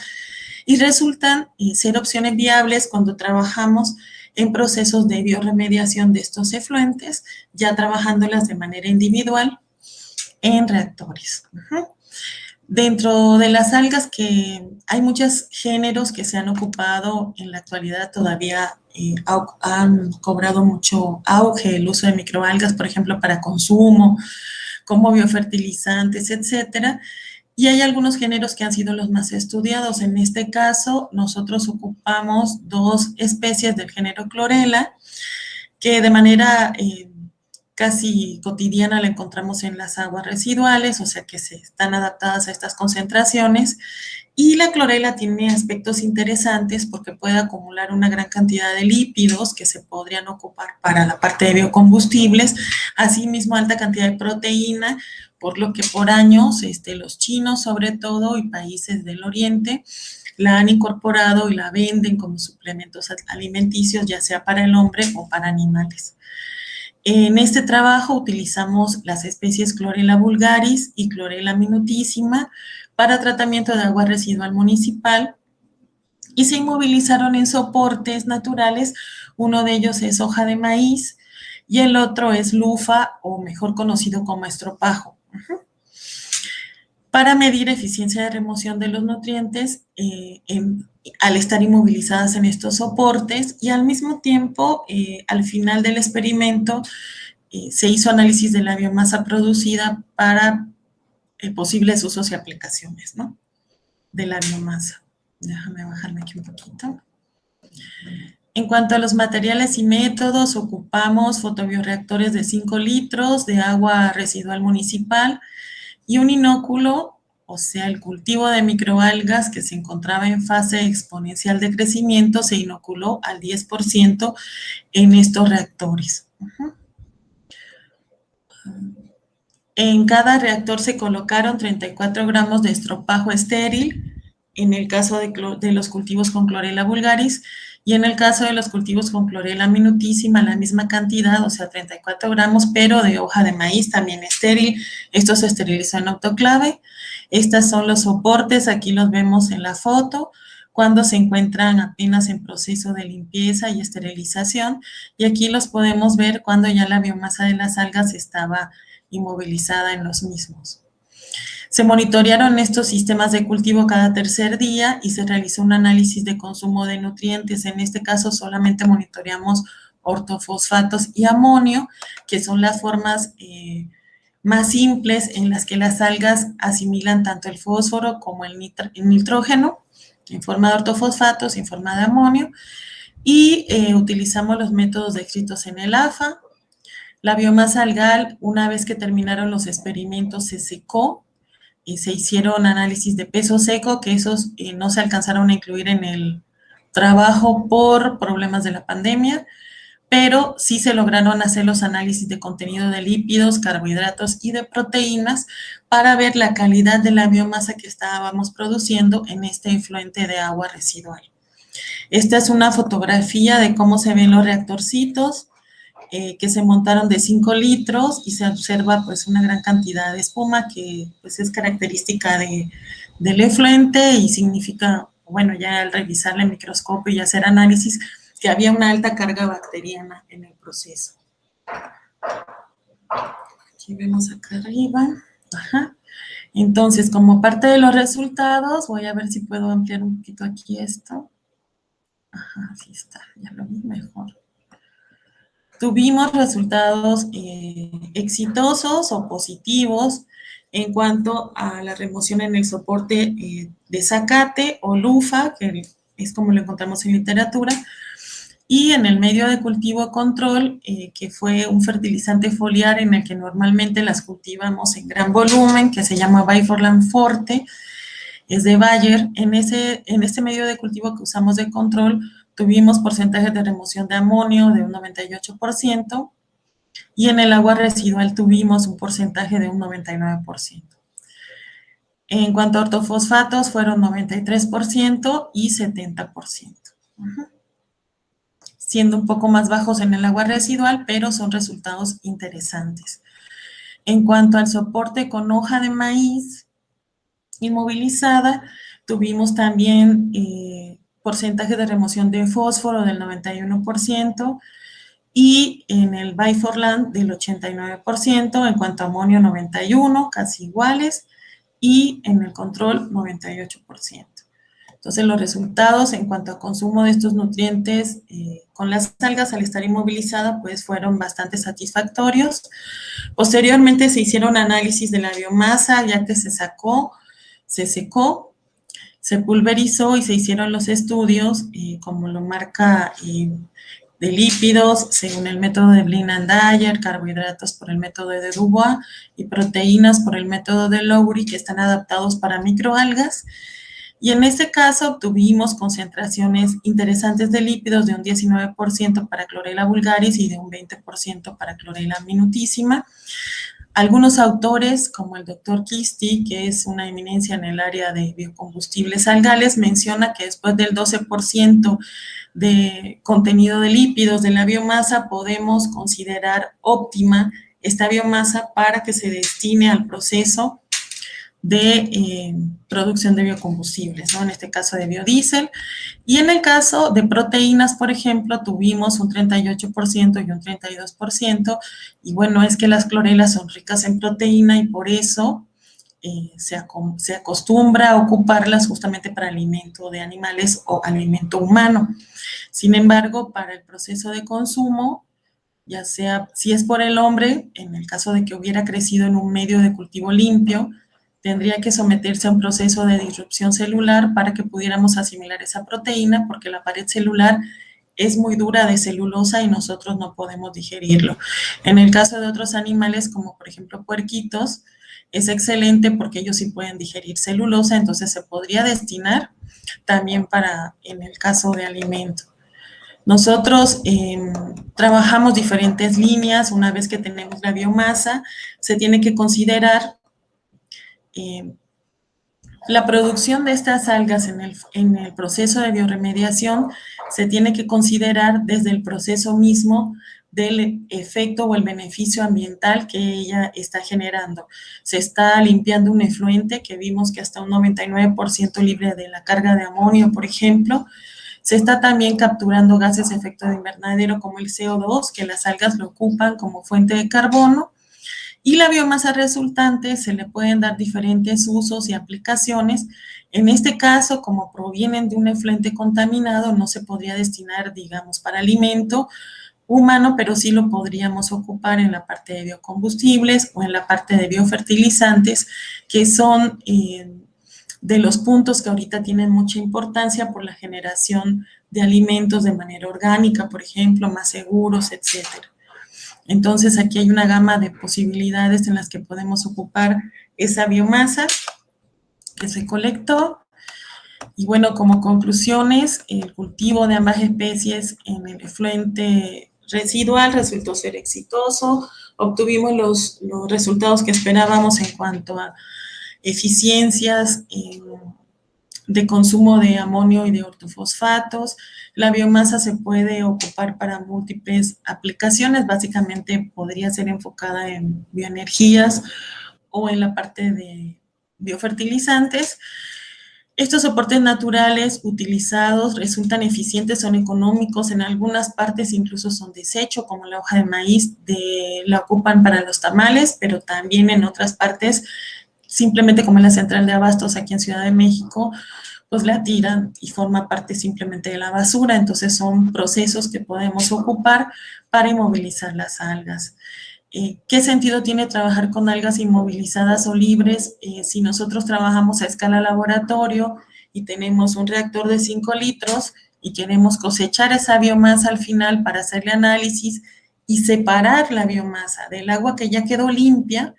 y resultan ser opciones viables cuando trabajamos en procesos de bioremediación de estos efluentes, ya trabajándolas de manera individual en reactores. Dentro de las algas, que hay muchos géneros que se han ocupado en la actualidad, todavía han cobrado mucho auge el uso de microalgas, por ejemplo, para consumo, como biofertilizantes, etcétera. Y hay algunos géneros que han sido los más estudiados. En este caso, nosotros ocupamos dos especies del género Chlorella, que de manera casi cotidiana la encontramos en las aguas residuales, o sea que se están adaptadas a estas concentraciones. Y la clorela tiene aspectos interesantes porque puede acumular una gran cantidad de lípidos que se podrían ocupar para la parte de biocombustibles, asimismo alta cantidad de proteína, por lo que por años los chinos sobre todo y países del oriente la han incorporado y la venden como suplementos alimenticios, ya sea para el hombre o para animales. En este trabajo utilizamos las especies Chlorella vulgaris y Chlorella minutísima para tratamiento de agua residual municipal, y se inmovilizaron en soportes naturales. Uno de ellos es hoja de maíz y el otro es lufa, o mejor conocido como estropajo. Para medir eficiencia de remoción de los nutrientes al estar inmovilizadas en estos soportes, y al mismo tiempo, al final del experimento, se hizo análisis de la biomasa producida para posibles usos y aplicaciones, ¿no?, de la biomasa. Déjame bajarme aquí un poquito. En cuanto a los materiales y métodos, ocupamos fotobioreactores de 5 litros de agua residual municipal y un inóculo, o sea, el cultivo de microalgas que se encontraba en fase exponencial de crecimiento, se inoculó al 10% en estos reactores. En cada reactor se colocaron 34 gramos de estropajo estéril, en el caso de los cultivos con Chlorella vulgaris, y en el caso de los cultivos con Chlorella minutísima, la misma cantidad, o sea, 34 gramos, pero de hoja de maíz también estéril. Esto se esterilizó en autoclave. Estos son los soportes, aquí los vemos en la foto, cuando se encuentran apenas en proceso de limpieza y esterilización, y aquí los podemos ver cuando ya la biomasa de las algas estaba inmovilizada en los mismos. Se monitorearon estos sistemas de cultivo cada tercer día y se realizó un análisis de consumo de nutrientes. En este caso solamente monitoreamos ortofosfatos y amonio, que son las formas más simples en las que las algas asimilan tanto el fósforo como el nitrógeno, en forma de ortofosfatos, en forma de amonio, y utilizamos los métodos descritos en el AFA. La biomasa algal, una vez que terminaron los experimentos, se secó y se hicieron análisis de peso seco, que esos no se alcanzaron a incluir en el trabajo por problemas de la pandemia, pero sí se lograron hacer los análisis de contenido de lípidos, carbohidratos y de proteínas para ver la calidad de la biomasa que estábamos produciendo en este efluente de agua residual. Esta es una fotografía de cómo se ven los reactorcitos que se montaron de 5 litros y se observa pues una gran cantidad de espuma que pues es característica del efluente y significa, bueno, ya al revisarle el microscopio y hacer análisis, que había una alta carga bacteriana en el proceso. Aquí vemos acá arriba. Ajá. Entonces, como parte de los resultados, voy a ver si puedo ampliar un poquito aquí esto. Ajá, así está, ya lo vi mejor. Tuvimos resultados exitosos o positivos en cuanto a la remoción en el soporte de zacate o lufa, que es como lo encontramos en literatura, y en el medio de cultivo control, que fue un fertilizante foliar en el que normalmente las cultivamos en gran volumen, que se llama Biforland Forte, es de Bayer. En este medio de cultivo que usamos de control, tuvimos porcentajes de remoción de amonio de un 98%, y en el agua residual tuvimos un porcentaje de un 99%. En cuanto a ortofosfatos, fueron 93% y 70%. Siendo un poco más bajos en el agua residual, pero son resultados interesantes. En cuanto al soporte con hoja de maíz inmovilizada, tuvimos también porcentaje de remoción de fósforo del 91%, y en el Biforland del 89%, en cuanto a amonio 91%, casi iguales, y en el control 98%. Entonces, los resultados en cuanto a consumo de estos nutrientes con las algas al estar inmovilizada, pues fueron bastante satisfactorios. Posteriormente se hicieron análisis de la biomasa, ya que se secó, se pulverizó y se hicieron los estudios, como lo marca de lípidos, según el método de Blind and Dyer, carbohidratos por el método de Dubois y proteínas por el método de Lowry, que están adaptados para microalgas. Y en este caso obtuvimos concentraciones interesantes de lípidos de un 19% para Chlorella vulgaris y de un 20% para Chlorella minutissima. Algunos autores, como el doctor Kisti, que es una eminencia en el área de biocombustibles algales, menciona que después del 12% de contenido de lípidos de la biomasa, podemos considerar óptima esta biomasa para que se destine al proceso de producción de biocombustibles, ¿no? En este caso de biodiesel. Y en el caso de proteínas, por ejemplo, tuvimos un 38% y un 32%, y bueno, es que las clorelas son ricas en proteína y por eso se acostumbra a ocuparlas justamente para alimento de animales o alimento humano. Sin embargo, para el proceso de consumo, ya sea si es por el hombre, en el caso de que hubiera crecido en un medio de cultivo limpio, tendría que someterse a un proceso de disrupción celular para que pudiéramos asimilar esa proteína, porque la pared celular es muy dura de celulosa y nosotros no podemos digerirlo. En el caso de otros animales, como por ejemplo puerquitos, es excelente porque ellos sí pueden digerir celulosa, entonces se podría destinar también para, en el caso de alimento. Nosotros trabajamos diferentes líneas. Una vez que tenemos la biomasa, se tiene que considerar la producción de estas algas en el proceso de bioremediación. Se tiene que considerar desde el proceso mismo del efecto o el beneficio ambiental que ella está generando. Se está limpiando un efluente que vimos que hasta un 99% libre de la carga de amonio, por ejemplo. Se está también capturando gases de efecto de invernadero como el CO2, que las algas lo ocupan como fuente de carbono. Y la biomasa resultante se le pueden dar diferentes usos y aplicaciones. En este caso, como provienen de un efluente contaminado, no se podría destinar, digamos, para alimento humano, pero sí lo podríamos ocupar en la parte de biocombustibles o en la parte de biofertilizantes, que son de los puntos que ahorita tienen mucha importancia por la generación de alimentos de manera orgánica, por ejemplo, más seguros, etcétera. Entonces, aquí hay una gama de posibilidades en las que podemos ocupar esa biomasa que se colectó. Y bueno, como conclusiones, el cultivo de ambas especies en el efluente residual resultó ser exitoso. Obtuvimos los resultados que esperábamos en cuanto a eficiencias de consumo de amonio y de ortofosfatos. La biomasa se puede ocupar para múltiples aplicaciones, básicamente podría ser enfocada en bioenergías o en la parte de biofertilizantes. Estos soportes naturales utilizados resultan eficientes, son económicos, en algunas partes incluso son desecho, como la hoja de maíz, la ocupan para los tamales, pero también en otras partes, simplemente como en la central de abastos aquí en Ciudad de México, pues la tiran y forma parte simplemente de la basura. Entonces son procesos que podemos ocupar para inmovilizar las algas. ¿Qué sentido tiene trabajar con algas inmovilizadas o libres? Si nosotros trabajamos a escala laboratorio y tenemos un reactor de 5 litros y queremos cosechar esa biomasa al final para hacerle análisis y separar la biomasa del agua que ya quedó limpia,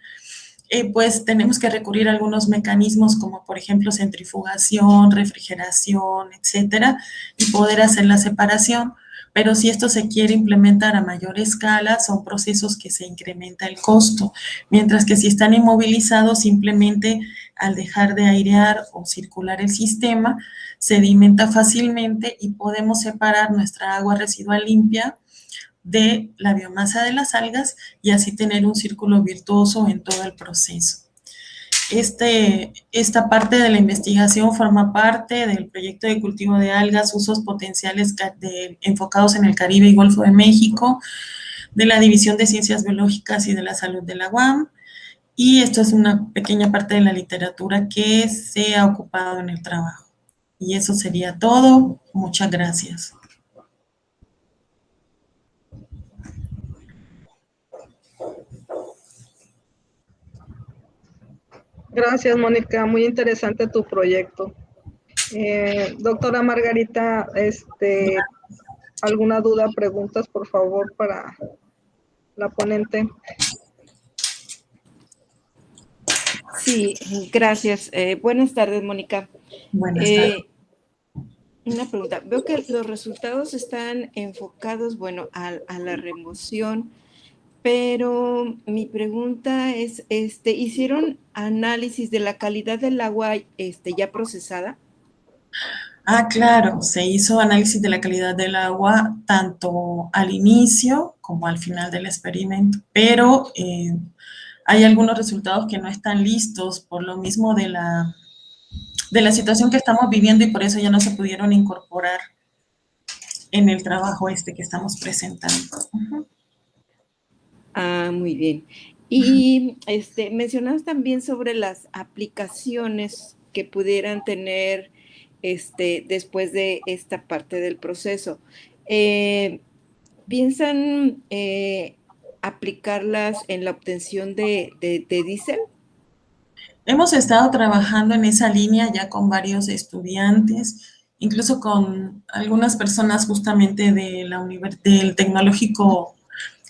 pues tenemos que recurrir a algunos mecanismos como por ejemplo centrifugación, refrigeración, etcétera, y poder hacer la separación. Pero si esto se quiere implementar a mayor escala, son procesos que se incrementa el costo, mientras que si están inmovilizados, simplemente al dejar de airear o circular el sistema, sedimenta fácilmente y podemos separar nuestra agua residual limpia de la biomasa de las algas y así tener un círculo virtuoso en todo el proceso. Esta parte de la investigación forma parte del proyecto de cultivo de algas, usos potenciales enfocados en el Caribe y Golfo de México, de la División de Ciencias Biológicas y de la Salud de la UAM, y esto es una pequeña parte de la literatura que se ha ocupado en el trabajo. Y eso sería todo. Muchas gracias. Gracias, Mónica. Muy interesante tu proyecto. Doctora Margarita, ¿alguna duda, preguntas, por favor, para la ponente? Sí, gracias. Buenas tardes, Mónica. Buenas tardes. Una pregunta. Veo que los resultados están enfocados, bueno, a la remoción, pero mi pregunta es, ¿hicieron análisis de la calidad del agua ya procesada? Ah, claro, se hizo análisis de la calidad del agua tanto al inicio como al final del experimento, pero hay algunos resultados que no están listos por lo mismo de la situación que estamos viviendo y por eso ya no se pudieron incorporar en el trabajo que estamos presentando. Uh-huh. Ah, muy bien. Y mencionabas también sobre las aplicaciones que pudieran tener después de esta parte del proceso. ¿Piensan aplicarlas en la obtención de diésel? Hemos estado trabajando en esa línea ya con varios estudiantes, incluso con algunas personas justamente del tecnológico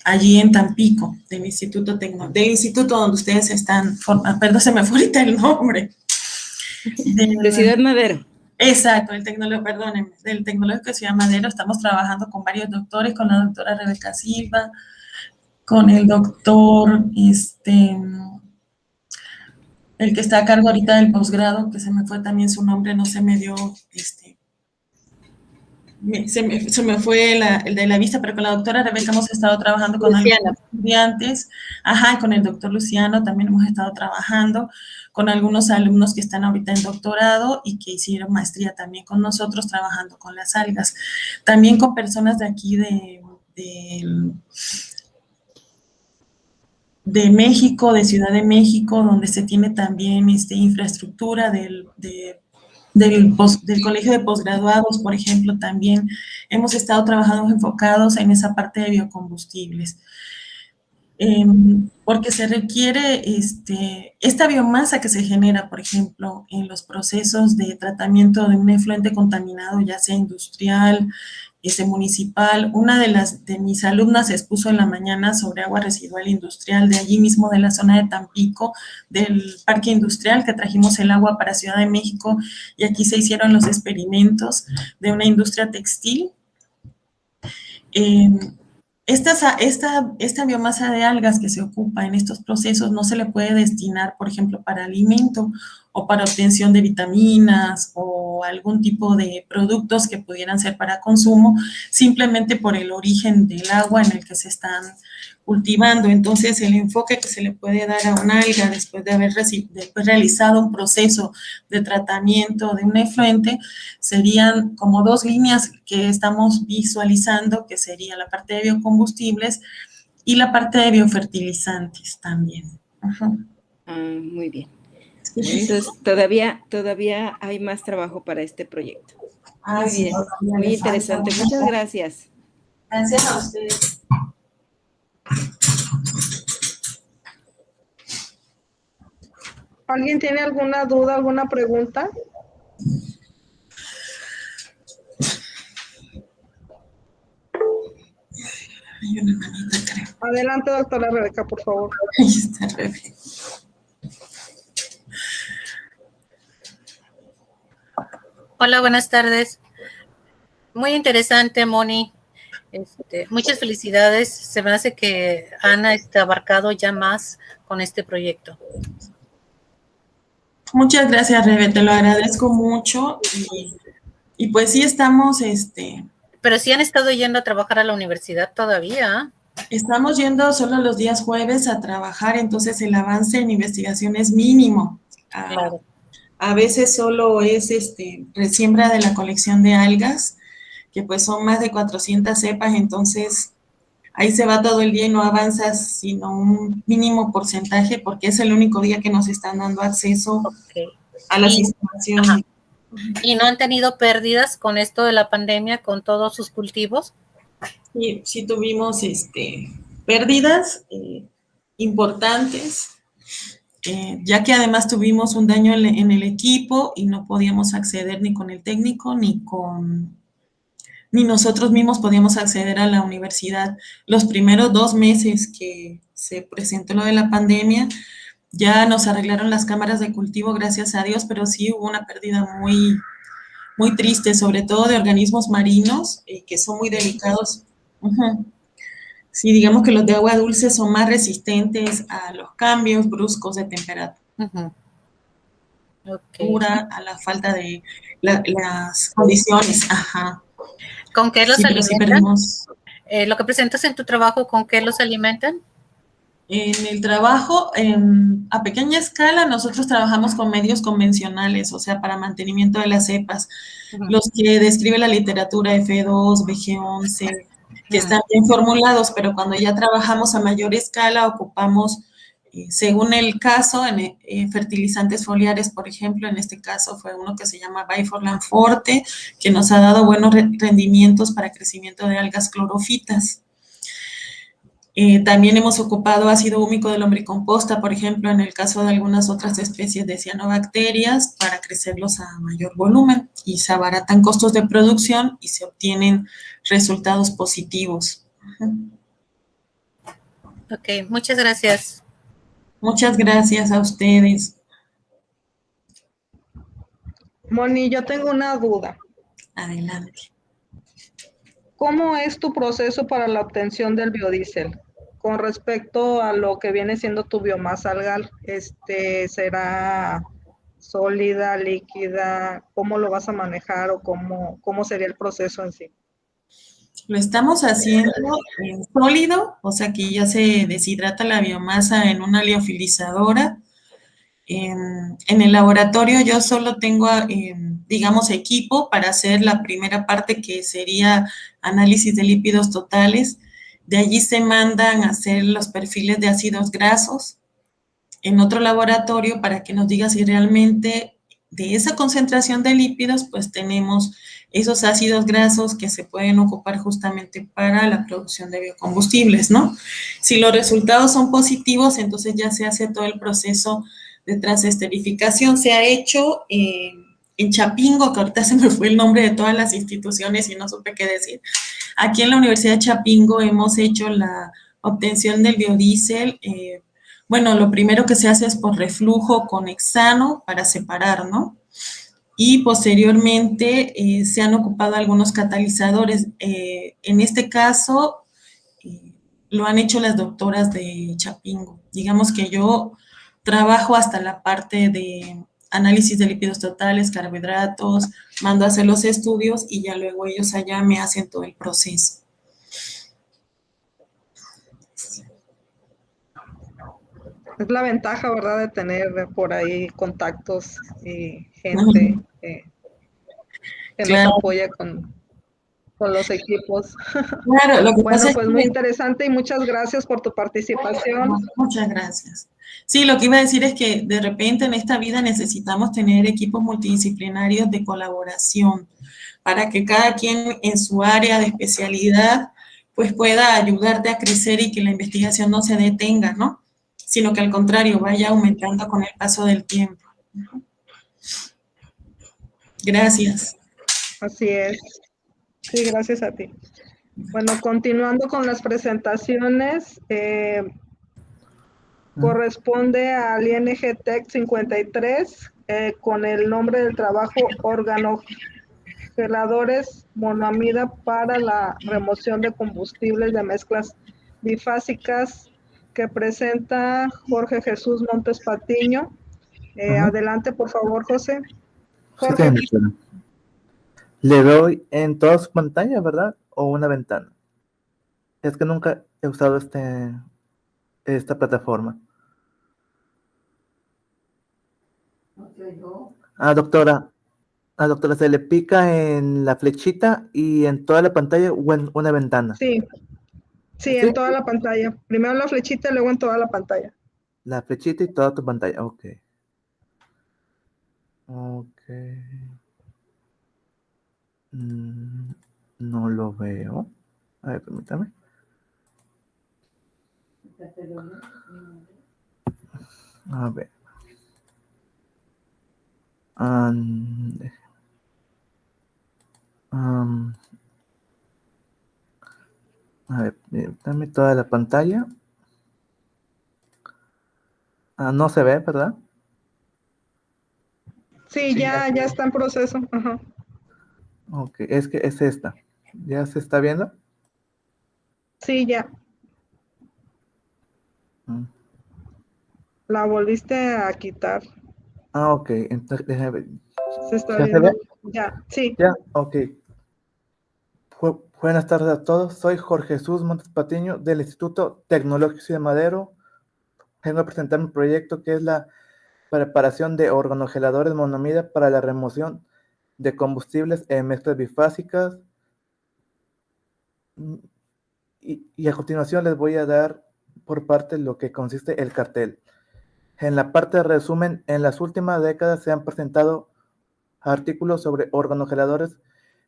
allí en Tampico, del instituto donde ustedes están, perdón, se me fue ahorita el nombre. De Ciudad Madero. Exacto, del Tecnológico de Ciudad Madero. Estamos trabajando con varios doctores, con la doctora Rebeca Silva, con el doctor, el que está a cargo ahorita del posgrado, que se me fue también su nombre, no se me dio, se me fue el de la vista, pero con la doctora Rebeca hemos estado trabajando con algunos estudiantes, con el doctor Luciano también hemos estado trabajando, con algunos alumnos que están ahorita en doctorado y que hicieron maestría también con nosotros trabajando con las algas. También con personas de aquí de México, de Ciudad de México, donde se tiene también infraestructura del Colegio de Posgraduados, por ejemplo, también hemos estado trabajando enfocados en esa parte de biocombustibles. Porque se requiere esta biomasa que se genera, por ejemplo, en los procesos de tratamiento de un efluente contaminado, ya sea industrial, municipal. Una de mis alumnas expuso en la mañana sobre agua residual industrial de allí mismo, de la zona de Tampico, del parque industrial, que trajimos el agua para Ciudad de México, y aquí se hicieron los experimentos de una industria textil. Esta biomasa de algas que se ocupa en estos procesos no se le puede destinar, por ejemplo, para alimento o para obtención de vitaminas o o algún tipo de productos que pudieran ser para consumo, simplemente por el origen del agua en el que se están cultivando. Entonces, el enfoque que se le puede dar a una alga después de haber realizado un proceso de tratamiento de un efluente serían como dos líneas que estamos visualizando, que sería la parte de biocombustibles y la parte de biofertilizantes también. Muy bien. Bueno, entonces, todavía hay más trabajo para este proyecto. Muy bien, muy interesante. Muchas gracias. Gracias a ustedes. ¿Alguien tiene alguna duda, alguna pregunta? Hay una manita, creo. Adelante, doctora Rebeca, por favor. Ahí está, Rebeca. Hola, buenas tardes. Muy interesante, Moni. Muchas felicidades. Se me hace que han abarcado ya más con este proyecto. Muchas gracias, Rebe, te lo agradezco mucho. Y pues sí estamos, Pero sí han estado yendo a trabajar a la universidad todavía. Estamos yendo solo los días jueves a trabajar, entonces el avance en investigación es mínimo. Claro. A veces solo es resiembra de la colección de algas, que pues son más de 400 cepas, entonces ahí se va todo el día y no avanzas sino un mínimo porcentaje, porque es el único día que nos están dando acceso a las instalaciones. Ajá. ¿Y no han tenido pérdidas con esto de la pandemia, con todos sus cultivos? Sí tuvimos pérdidas importantes, ya que además tuvimos un daño en el equipo y no podíamos acceder ni con el técnico ni nosotros mismos podíamos acceder a la universidad. Los primeros 2 meses que se presentó lo de la pandemia, ya nos arreglaron las cámaras de cultivo, gracias a Dios, pero sí hubo una pérdida muy, muy triste, sobre todo de organismos marinos, que son muy delicados. Sí, digamos que los de agua dulce son más resistentes a los cambios bruscos de temperatura, a la falta de las condiciones. ¿Con qué los alimentan? Sí, lo que presentas en tu trabajo, ¿con qué los alimentan? En el trabajo, a pequeña escala, nosotros trabajamos con medios convencionales, o sea, para mantenimiento de las cepas, los que describe la literatura F2, BG11, que están bien formulados, pero cuando ya trabajamos a mayor escala, ocupamos, según el caso, fertilizantes foliares, por ejemplo, en este caso fue uno que se llama Biforlan Forte, que nos ha dado buenos rendimientos para crecimiento de algas clorofitas. También hemos ocupado ácido húmico de lombricomposta, por ejemplo, en el caso de algunas otras especies de cianobacterias, para crecerlos a mayor volumen, y se abaratan costos de producción y se obtienen resultados positivos. Ok, muchas gracias. Muchas gracias a ustedes. Moni, yo tengo una duda. Adelante. ¿Cómo es tu proceso para la obtención del biodiesel? Con respecto a lo que viene siendo tu biomasa algal, ¿será sólida, líquida? ¿Cómo lo vas a manejar o cómo sería el proceso en sí? Lo estamos haciendo en sólido, o sea que ya se deshidrata la biomasa en una liofilizadora. En el laboratorio yo solo tengo, digamos, equipo para hacer la primera parte, que sería análisis de lípidos totales. De allí se mandan a hacer los perfiles de ácidos grasos en otro laboratorio para que nos diga si realmente de esa concentración de lípidos, pues tenemos esos ácidos grasos que se pueden ocupar justamente para la producción de biocombustibles, ¿no? Si los resultados son positivos, entonces ya se hace todo el proceso de transesterificación. Se ha hecho en Chapingo, que ahorita se me fue el nombre de todas las instituciones y no supe qué decir. Aquí en la Universidad de Chapingo hemos hecho la obtención del biodiesel. Bueno, lo primero que se hace es por reflujo con hexano para separar, ¿no? Y posteriormente se han ocupado algunos catalizadores. En este caso, lo han hecho las doctoras de Chapingo. Digamos que yo trabajo hasta la parte de análisis de lípidos totales, carbohidratos, mando a hacer los estudios y ya luego ellos allá me hacen todo el proceso. Es la ventaja, ¿verdad?, de tener por ahí contactos y gente que Claro. nos apoya con los equipos. Claro, lo que Bueno, pasa es pues que... muy interesante y muchas gracias por tu participación. Muchas gracias. Sí, lo que iba a decir es que de repente en esta vida necesitamos tener equipos multidisciplinarios de colaboración para que cada quien en su área de especialidad pues pueda ayudarte a crecer y que la investigación no se detenga, ¿no? Sino que al contrario vaya aumentando con el paso del tiempo. Gracias. Así es. Sí, gracias a ti. Bueno, continuando con las presentaciones, corresponde al ING Tech 53 con el nombre del trabajo organogeladores monoamida para la remoción de combustibles de mezclas bifásicas que presenta Jorge Jesús Montes Patiño. Adelante, por favor, José. Jorge. Sí, le doy en toda su pantalla, ¿verdad? O una ventana. Es que nunca he usado esta plataforma. Doctora, ¿se le pica en la flechita y en toda la pantalla o en una ventana? Sí, en toda la pantalla. Primero la flechita y luego en toda la pantalla. La flechita y toda tu pantalla, ok. No lo veo. A ver, permítame. A ver. A ver, dame toda la pantalla. No se ve, ¿verdad? Sí, ya está en proceso. Ajá. Ok, es que es esta. ¿Ya se está viendo? Sí, ya. La volviste a quitar. Ok, entonces déjame ver. Se está ¿Ya viendo. se ve? Ya, sí. Ya, ok. Buenas tardes a todos. Soy Jorge Jesús Montes Patiño del Instituto Tecnológico de Madero. Vengo a presentar mi proyecto que es la preparación de organogeladores monoamida para la remoción de combustibles en mezclas bifásicas. Y a continuación les voy a dar por parte lo que consiste el cartel. En la parte de resumen, en las últimas décadas se han presentado artículos sobre organogeladores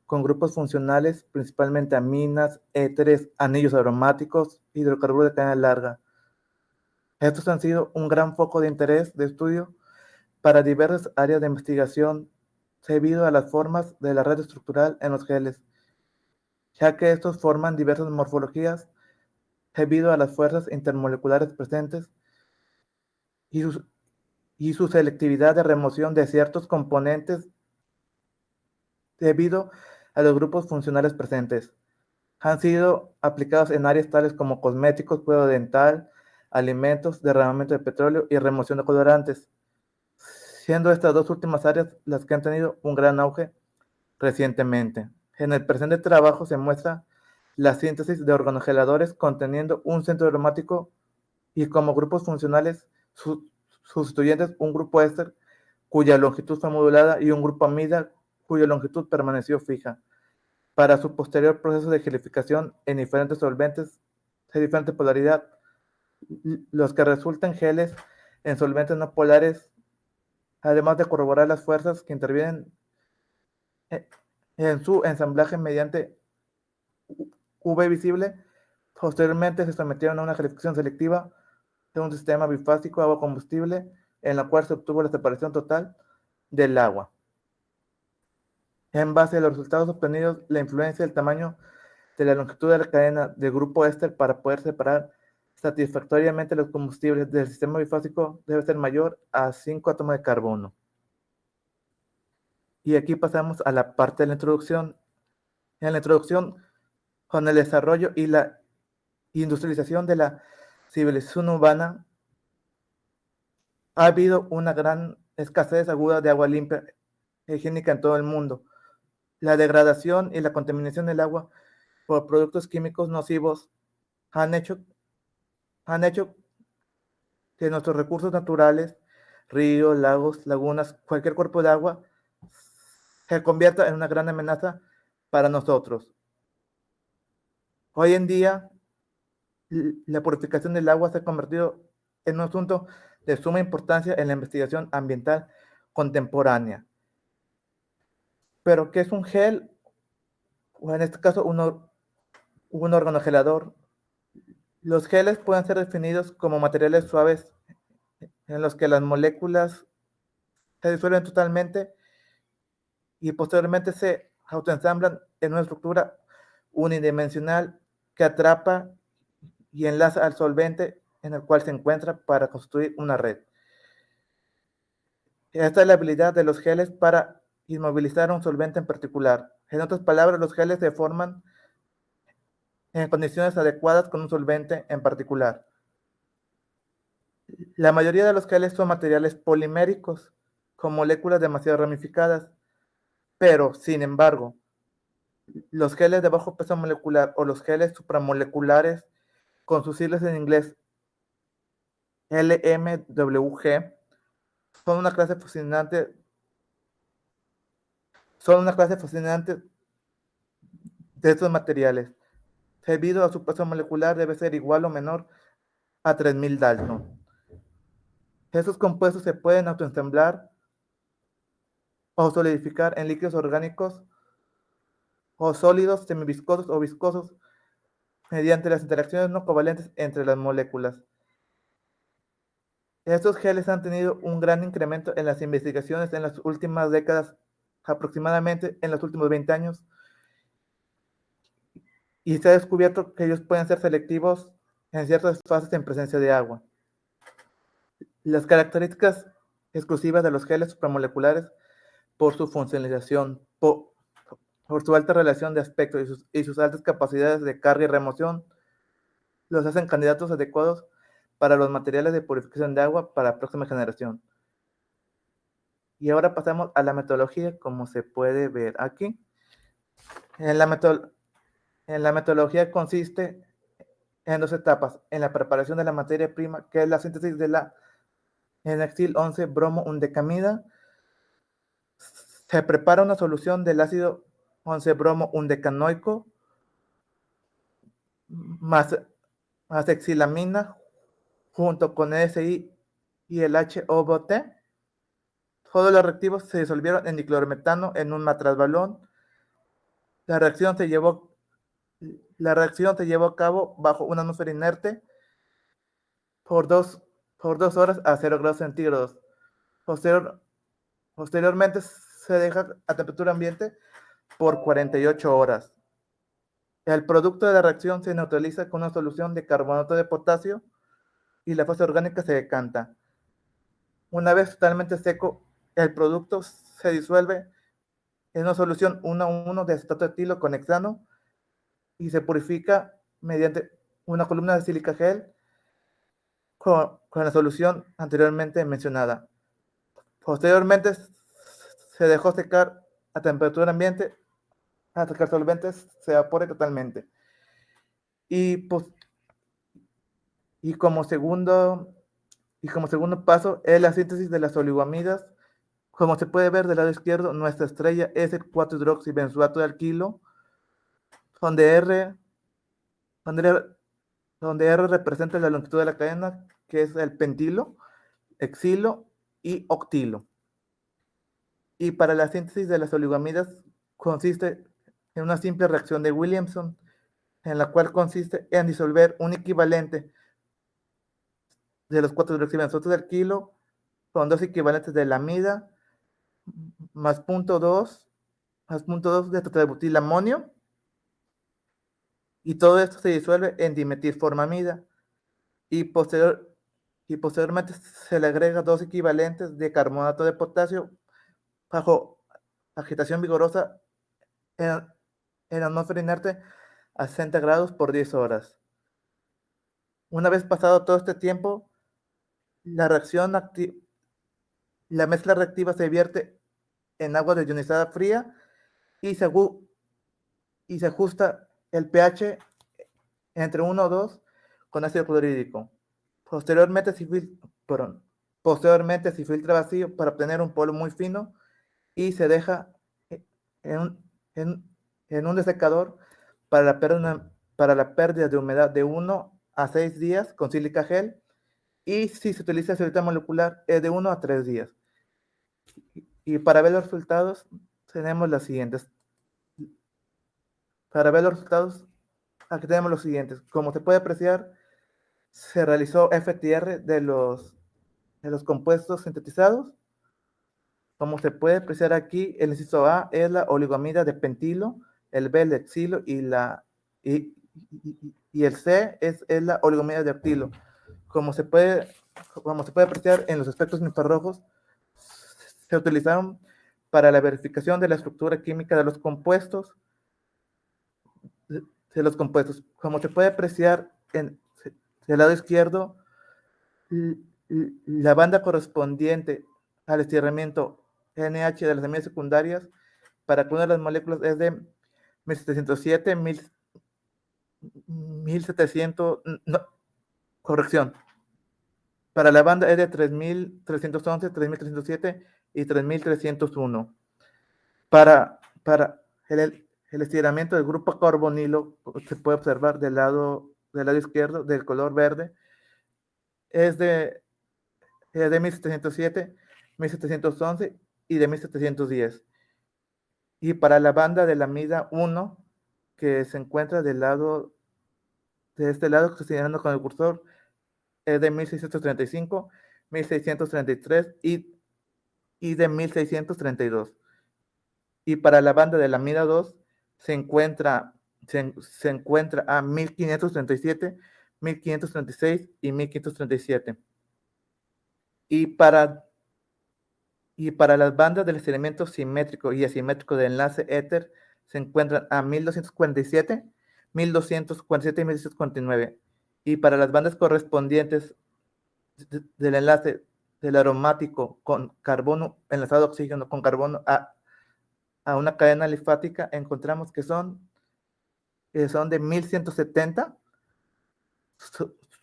con grupos funcionales, principalmente aminas, éteres, anillos aromáticos, hidrocarburos de cadena larga. Estos han sido un gran foco de interés de estudio para diversas áreas de investigación debido a las formas de la red estructural en los geles, ya que estos forman diversas morfologías debido a las fuerzas intermoleculares presentes y su selectividad de remoción de ciertos componentes debido a los grupos funcionales presentes. Han sido aplicados en áreas tales como cosméticos, cuidado dental, alimentos, derramamiento de petróleo y remoción de colorantes, siendo estas dos últimas áreas las que han tenido un gran auge recientemente. En el presente trabajo se muestra la síntesis de organogeladores conteniendo un centro aromático y como grupos funcionales sustituyentes un grupo éster cuya longitud fue modulada y un grupo amida cuya longitud permaneció fija para su posterior proceso de gelificación en diferentes solventes de diferente polaridad, los que resultan geles en solventes no polares, además de corroborar las fuerzas que intervienen en su ensamblaje mediante UV visible. Posteriormente se sometieron a una gelificación selectiva de un sistema bifásico agua-combustible en la cual se obtuvo la separación total del agua. En base a los resultados obtenidos, la influencia del tamaño de la longitud de la cadena del grupo éster para poder separar satisfactoriamente los combustibles del sistema bifásico debe ser mayor a 5 átomos de carbono. Y aquí pasamos a la parte de la introducción. En la introducción, con el desarrollo y la industrialización de la civilización urbana, ha habido una gran escasez aguda de agua limpia e higiénica en todo el mundo. La degradación y la contaminación del agua por productos químicos nocivos han hecho que nuestros recursos naturales, ríos, lagos, lagunas, cualquier cuerpo de agua, se convierta en una gran amenaza para nosotros. Hoy en día, la purificación del agua se ha convertido en un asunto de suma importancia en la investigación ambiental contemporánea. Pero, ¿qué es un gel? O en este caso, un organogelador. Los geles pueden ser definidos como materiales suaves en los que las moléculas se disuelven totalmente y posteriormente se autoensamblan en una estructura unidimensional que atrapa y enlaza al solvente en el cual se encuentra para construir una red. Esta es la habilidad de los geles para inmovilizar un solvente en particular. En otras palabras, los geles se forman en condiciones adecuadas con un solvente en particular. La mayoría de los geles son materiales poliméricos, con moléculas demasiado ramificadas, pero, sin embargo, los geles de bajo peso molecular o los geles supramoleculares, con sus siglas en inglés LMWG, son una clase fascinante de estos materiales. Debido a su peso molecular, debe ser igual o menor a 3000 Dalton. Estos compuestos se pueden autoensamblar o solidificar en líquidos orgánicos o sólidos, semiviscosos o viscosos mediante las interacciones no covalentes entre las moléculas. Estos geles han tenido un gran incremento en las investigaciones en las últimas décadas, aproximadamente en los últimos 20 años, y se ha descubierto que ellos pueden ser selectivos en ciertas fases en presencia de agua. Las características exclusivas de los geles supramoleculares por su funcionalización, por su alta relación de aspecto y sus altas capacidades de carga y remoción, los hacen candidatos adecuados para los materiales de purificación de agua para la próxima generación. Y ahora pasamos a la metodología, como se puede ver aquí. En la metodología consiste en dos etapas: en la preparación de la materia prima, que es la síntesis de la N-actil 11-bromo-undecamida. Se prepara una solución del ácido 11-bromo-undecanoico más exilamina junto con SI y el HOBT. Todos los reactivos se disolvieron en diclorometano en un matraz-balón. La reacción se llevó a cabo bajo una atmósfera inerte por 2 horas a 0 grados centígrados. Posteriormente se deja a temperatura ambiente por 48 horas. El producto de la reacción se neutraliza con una solución de carbonato de potasio y la fase orgánica se decanta. Una vez totalmente seco, el producto se disuelve en una solución 1:1 de acetato etilo con hexano y se purifica mediante una columna de sílica gel con la solución anteriormente mencionada. Posteriormente se dejó secar a temperatura ambiente hasta que el solvente se evapore totalmente. Y como segundo paso es la síntesis de las oligoamidas. Como se puede ver del lado izquierdo, nuestra estrella es el 4-hidroxibenzoato de alquilo, donde R representa la longitud de la cadena, que es el pentilo, hexilo y octilo. Y para la síntesis de las oligoamidas consiste en una simple reacción de Williamson, en la cual consiste en disolver un equivalente de los 4-hidroxibenzoatos de alquilo con 2 equivalentes de la amida más 0.2 de tetrabutilamonio, y todo esto se disuelve en dimetilformamida y posteriormente se le agrega 2 equivalentes de carbonato de potasio bajo agitación vigorosa en atmósfera inerte a 60 grados por 10 horas. Una vez pasado todo este tiempo, la reacción La mezcla reactiva se vierte en agua deionizada fría y se ajusta el pH entre 1 o 2 con ácido clorhídrico. Posteriormente se filtra vacío para obtener un polvo muy fino y se deja en un desecador para la pérdida de humedad de 1 a 6 días con sílica gel, y si se utiliza solución molecular es de 1 a 3 días. Y para ver los resultados tenemos las siguientes. Para ver los resultados, aquí tenemos los siguientes. Como se puede apreciar, se realizó FTR de los compuestos sintetizados. Como se puede apreciar aquí, el inciso A es la oligoamida de pentilo, el B el exilo y el C es la oligoamida de octilo. Como se puede apreciar en los espectros infrarrojos, se utilizaron para la verificación de la estructura química de los compuestos. Como se puede apreciar en el lado izquierdo, la banda correspondiente al estiramiento NH de las amidas secundarias para cada una de las moléculas es de 1707, 1700, no, corrección. Para la banda es de 3311, 3307 y 3301. Para el estiramiento del grupo carbonilo, se puede observar del lado izquierdo, del color verde, es de 1707, 1711 y de 1710. Y para la banda de la amida 1, que se encuentra de este lado, que estoy señalando con el cursor, es de 1635, 1633 y de 1632. Y para la banda de la amida 2 se encuentra a 1537, 1536 y 1537. Y para las bandas del elemento simétrico y asimétrico del enlace éter se encuentran a 1247, 1247 y 1249. Y para las bandas correspondientes del enlace del aromático con carbono, enlazado a oxígeno con carbono a una cadena alifática, encontramos que son de 1170,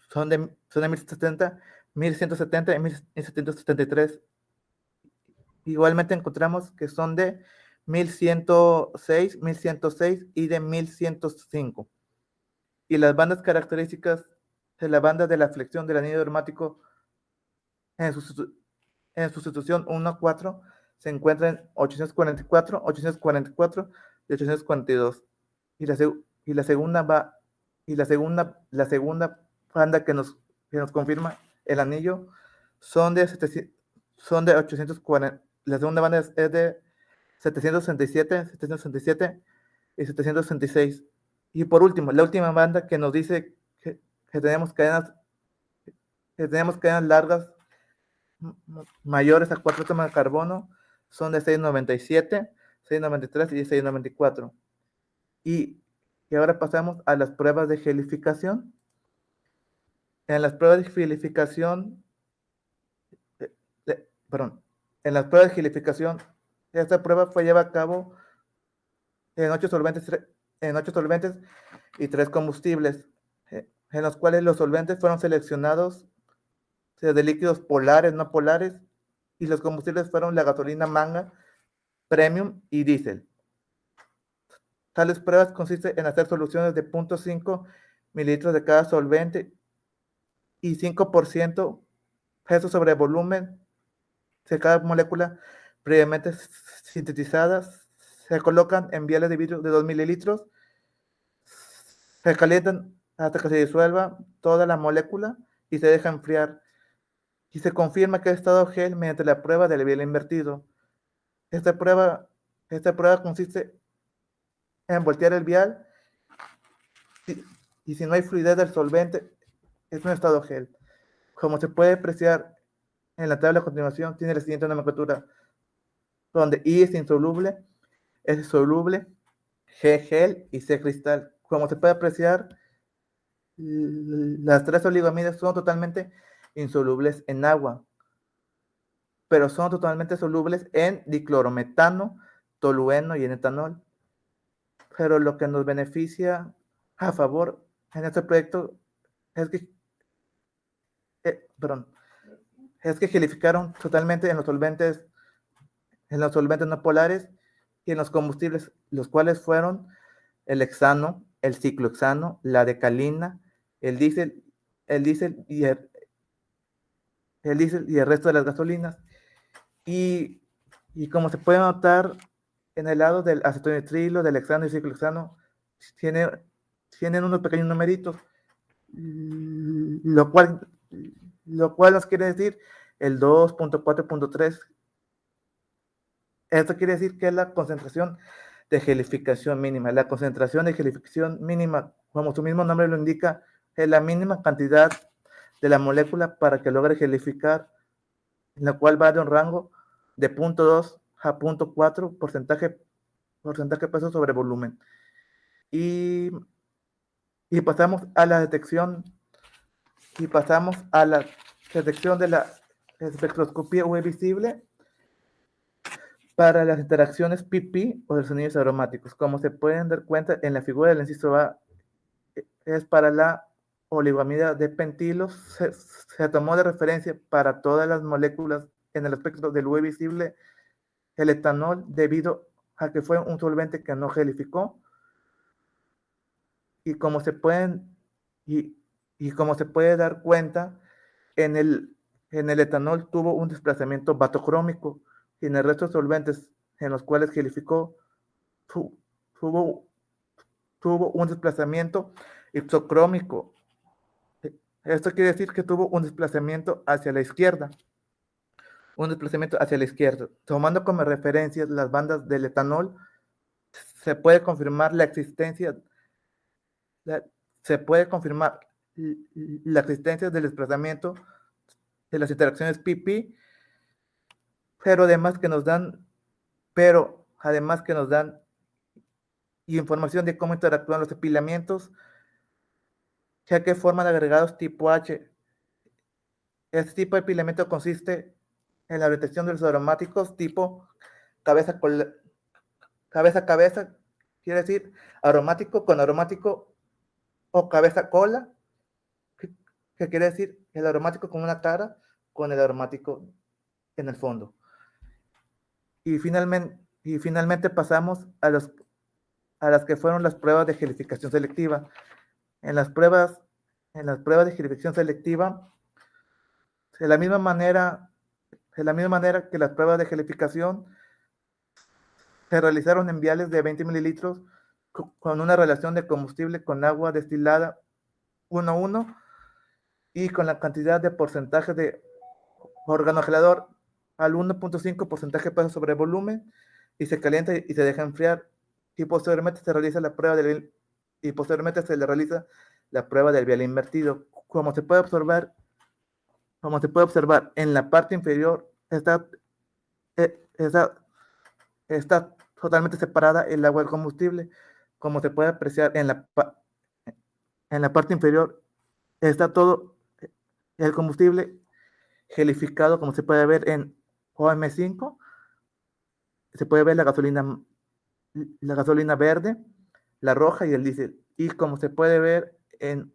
son de 1170, 1170 y 1773. Igualmente encontramos que son de 1106, 1106 y de 1105. Y las bandas características de la banda de la flexión del anillo aromático en sustitución 1 a 4 se encuentran en 844, 844 y 842. Y la segunda banda que nos confirma el anillo son de 840. La segunda banda es de 767, 767 y 766. Y por último, la última banda que nos dice que tenemos cadenas largas mayores a 4 átomos de carbono son de 697, 693 y 694. Y ahora pasamos a las pruebas de gelificación. En las pruebas de gelificación, esta prueba fue llevada a cabo en 8 solventes y 3 combustibles, en los cuales los solventes fueron seleccionados de líquidos polares, no polares, y los combustibles fueron la gasolina manga, premium y diésel. Tales pruebas consisten en hacer soluciones de 0.5 mililitros de cada solvente y 5% peso sobre volumen de cada molécula previamente sintetizadas. Se colocan en viales de vidrio de 2 mililitros, se calientan hasta que se disuelva toda la molécula y se deja enfriar. Y se confirma que ha estado gel mediante la prueba del vial invertido. Esta prueba consiste en voltear el vial y si no hay fluidez del solvente, es un estado gel. Como se puede apreciar en la tabla a continuación, tiene la siguiente nomenclatura, donde I es insoluble, S es soluble, G gel y C cristal. Como se puede apreciar, las 3 oligamidas son totalmente insolubles en agua, pero son totalmente solubles en diclorometano, tolueno y en etanol. Pero lo que nos beneficia a favor en este proyecto es que, es que gelificaron totalmente en los solventes no polares y en los combustibles, los cuales fueron el hexano, el ciclohexano, la decalina, el diésel y el resto de las gasolinas. Y como se puede notar, en el lado del acetonitrilo, del hexano y ciclohexano, tienen unos pequeños numeritos, lo cual nos quiere decir el 2.4.3. Esto quiere decir que es la concentración de gelificación mínima. La concentración de gelificación mínima, como su mismo nombre lo indica, es la mínima cantidad de la molécula para que logre gelificar, en la cual va de un rango de 0.2 a 0.4 porcentaje peso sobre volumen. Y pasamos a la detección de la espectroscopía UV visible para las interacciones PP o de sonidos aromáticos. Como se pueden dar cuenta en la figura del inciso A, es para la oligoamida de pentilo. Se tomó de referencia para todas las moléculas en el espectro del UV visible el etanol, debido a que fue un solvente que no gelificó. Y como se puede dar cuenta, en el etanol tuvo un desplazamiento batocrómico, y en el resto de solventes en los cuales gelificó tuvo un desplazamiento ipsocrómico. Esto quiere decir que tuvo un desplazamiento hacia la izquierda. Tomando como referencia las bandas del etanol, se puede confirmar la existencia del desplazamiento de las interacciones PP, pero además que nos dan información de cómo interactúan los apilamientos, ya que forman agregados tipo H. Este tipo de apilamiento consiste en la orientación de los aromáticos tipo cabeza a cabeza, quiere decir aromático con aromático, o cabeza cola, que quiere decir el aromático con una cara con el aromático en el fondo. Y finalmente pasamos a las que fueron las pruebas de gelificación selectiva. En las pruebas de gelificación selectiva, de la misma manera que las pruebas de gelificación, se realizaron en viales de 20 mililitros con una relación de combustible con agua destilada 1:1 y con la cantidad de porcentaje de organogelador al 1.5 porcentaje peso sobre volumen, y se calienta y se deja enfriar, y posteriormente se le realiza la prueba del vial invertido. Como se puede observar en la parte inferior está totalmente separada el agua del combustible. Como se puede apreciar en la parte inferior está todo el combustible gelificado, como se puede ver en OM5. Se puede ver la gasolina verde, la roja y el diésel. Y como se puede ver en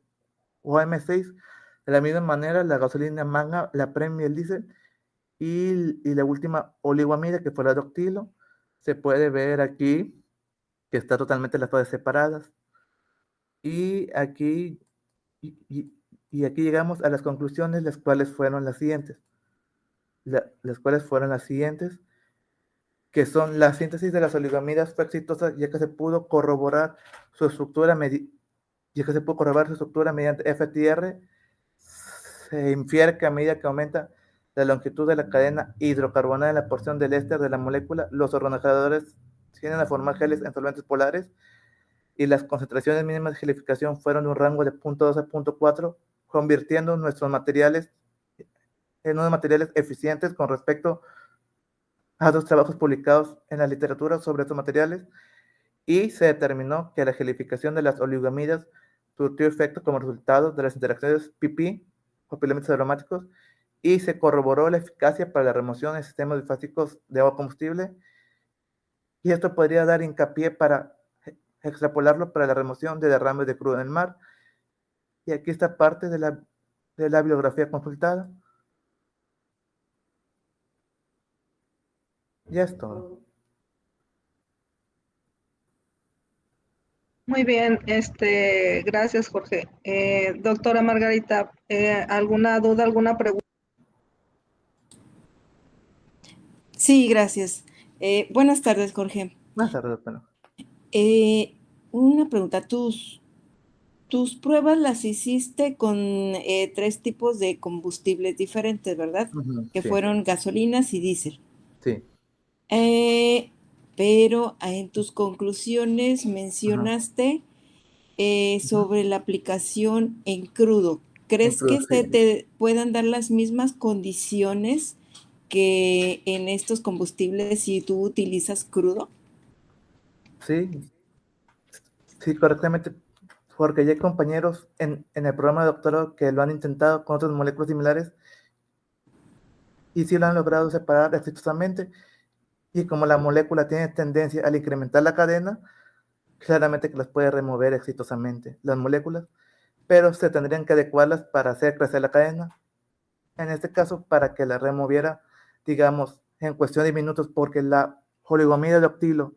OM6, de la misma manera, la gasolina manga, la premium y el diésel. Y la última oligoamida, que fue la doctilo, se puede ver aquí que está totalmente las fases separadas. Y aquí llegamos a las conclusiones, las cuales fueron las siguientes. Que son: la síntesis de las oligoamidas fue exitosa, ya que se pudo corroborar su estructura mediante FTR. Se infiere que a medida que aumenta la longitud de la cadena hidrocarbonada en la porción del éster de la molécula, los organogeladores tienden a formar geles en solventes polares, y las concentraciones mínimas de gelificación fueron de un rango de 0.2 a 0.4, convirtiendo nuestros materiales en unos materiales eficientes con respecto a dos trabajos publicados en la literatura sobre estos materiales. Y se determinó que la gelificación de las oligoamidas surtió efecto como resultado de las interacciones PP o filamentos aromáticos, y se corroboró la eficacia para la remoción de sistemas bifásicos de agua combustible, y esto podría dar hincapié para extrapolarlo para la remoción de derrames de crudo en el mar. Y aquí está parte de la bibliografía consultada. Ya es todo. Muy bien, gracias, Jorge. Doctora Margarita, ¿alguna duda, alguna pregunta? Sí, gracias. Buenas tardes, Jorge. Buenas tardes, doctora. Una pregunta, tus pruebas las hiciste con 3 tipos de combustibles diferentes, ¿verdad? Que Sí. fueron gasolinas y diésel. Sí. Pero en tus conclusiones mencionaste sobre la aplicación en crudo. ¿Crees que se te puedan dar las mismas condiciones que en estos combustibles si tú utilizas crudo? Sí, sí, correctamente, porque ya hay compañeros en el programa de doctorado que lo han intentado con otras moléculas similares y sí lo han logrado separar exitosamente, y como la molécula tiene tendencia al incrementar la cadena, claramente que las puede remover exitosamente las moléculas, pero se tendrían que adecuarlas para hacer crecer la cadena. En este caso, para que la removiera, digamos, en cuestión de minutos, porque la oligomida de octilo,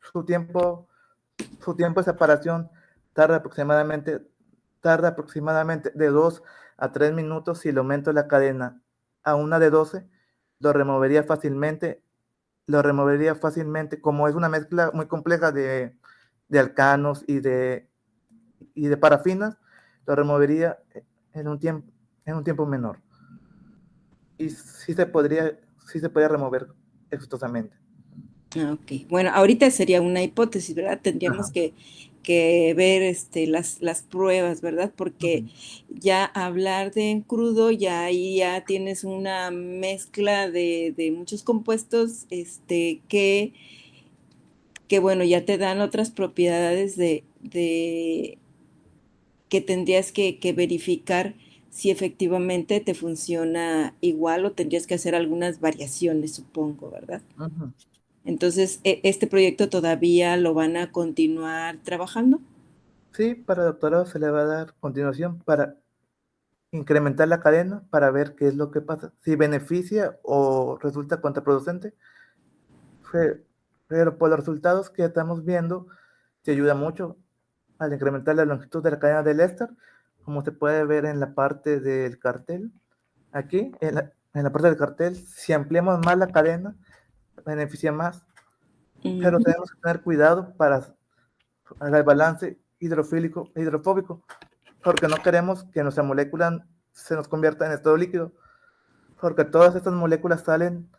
su tiempo de separación tarda aproximadamente de 2 a 3 minutos. Si le aumento la cadena a una de 12, lo removería fácilmente. Como es una mezcla muy compleja de alcanos y de parafinas, lo removería en un tiempo menor. Y sí se podría remover exitosamente. Ok, bueno, ahorita sería una hipótesis, ¿verdad? Tendríamos que ver las pruebas, ¿verdad? Porque ya hablar de en crudo, ya ahí ya tienes una mezcla de muchos compuestos que bueno, ya te dan otras propiedades de que tendrías que verificar si efectivamente te funciona igual o tendrías que hacer algunas variaciones, supongo, ¿verdad? Entonces, ¿este proyecto todavía lo van a continuar trabajando? Sí, para doctorado se le va a dar continuación para incrementar la cadena, para ver qué es lo que pasa, si beneficia o resulta contraproducente. Pero por los resultados que estamos viendo, se ayuda mucho al incrementar la longitud de la cadena del éster, como se puede ver en la parte del cartel. Aquí, en la parte del cartel, si ampliamos más la cadena, beneficia más. Pero tenemos que tener cuidado para el balance hidrofílico e hidrofóbico, porque no queremos que nuestra molécula se nos convierta en estado líquido, porque todas estas moléculas salen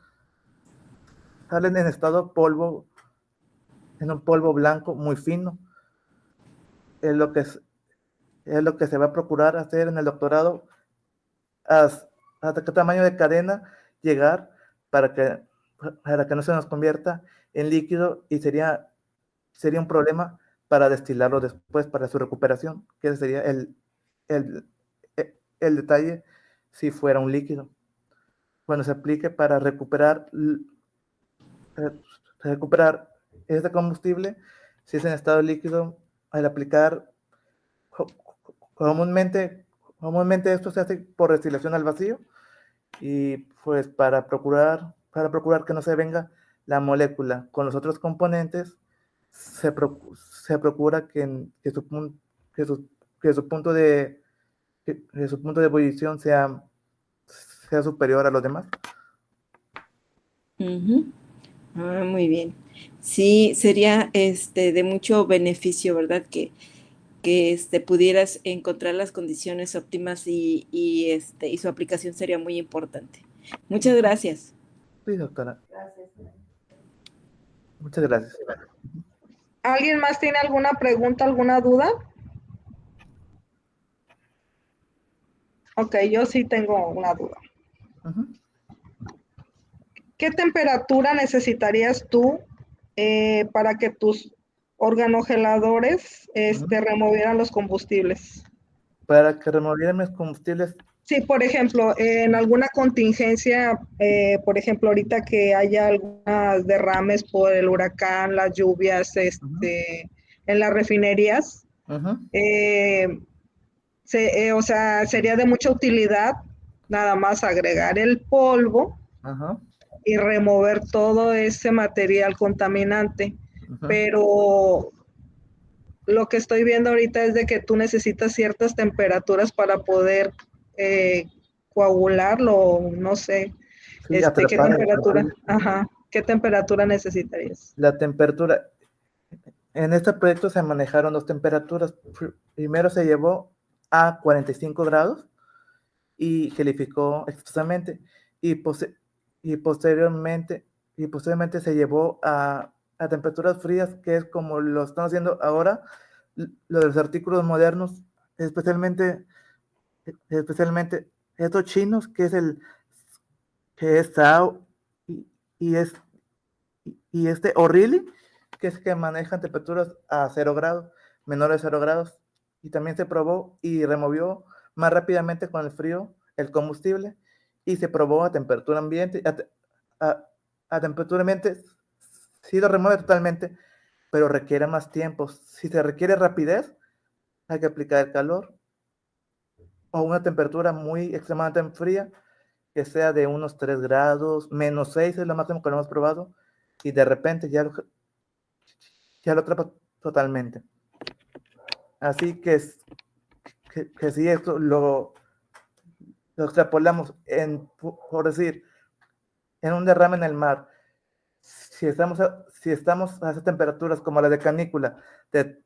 en estado polvo, en un polvo blanco muy fino. Es lo que se va a procurar hacer en el doctorado, hasta qué tamaño de cadena llegar para que no se nos convierta en líquido, y sería un problema para destilarlo después, para su recuperación, que ese sería el detalle si fuera un líquido. Cuando se aplique para recuperar este combustible, si es en estado líquido, al aplicar, comúnmente esto se hace por destilación al vacío, y pues para procurar que no se venga la molécula con los otros componentes, se procura que su punto de ebullición sea superior a los demás. Muy bien. Sí, sería de mucho beneficio, ¿verdad? Que pudieras encontrar las condiciones óptimas y su aplicación sería muy importante. Muchas gracias. Sí, doctora. Muchas gracias. ¿Alguien más tiene alguna pregunta, alguna duda? Ok, yo sí tengo una duda. ¿Qué temperatura necesitarías tú para que tus organogeladores removieran los combustibles? Para que removieran mis combustibles, Sí, por ejemplo, en alguna contingencia, por ejemplo, ahorita que haya algunos derrames por el huracán, las lluvias, en las refinerías, Ujú, eh, o sea, sería de mucha utilidad nada más agregar el polvo ajá, y remover todo ese material contaminante. ujú. Pero lo que estoy viendo ahorita es de que tú necesitas ciertas temperaturas para poder eh, coagularlo, no sé, Sí, qué atrapar el temperatura, combustible. ajá, qué temperatura necesitarías. La temperatura. En este proyecto se manejaron dos temperaturas. Primero se llevó a 45 grados y gelificó expresamente. Y, y posteriormente, y posteriormente se llevó a temperaturas frías, que es como lo están haciendo ahora lo de los artículos modernos, especialmente estos chinos, que es SAO y, y es y este O'Reilly, que es que manejan temperaturas a 0 grados, menores de 0 grados, y también se probó y removió más rápidamente con el frío el combustible, y se probó a temperatura ambiente, a temperatura ambiente sí lo remueve totalmente, pero requiere más tiempo. Si se requiere rapidez, hay que aplicar el calor o una temperatura muy extremadamente fría, que sea de unos 3 grados, menos 6 es lo máximo que lo hemos probado, y de repente ya lo atrapa totalmente. Así que si esto lo extrapolamos por decir, en un derrame en el mar, si estamos a esas temperaturas como la de canícula de,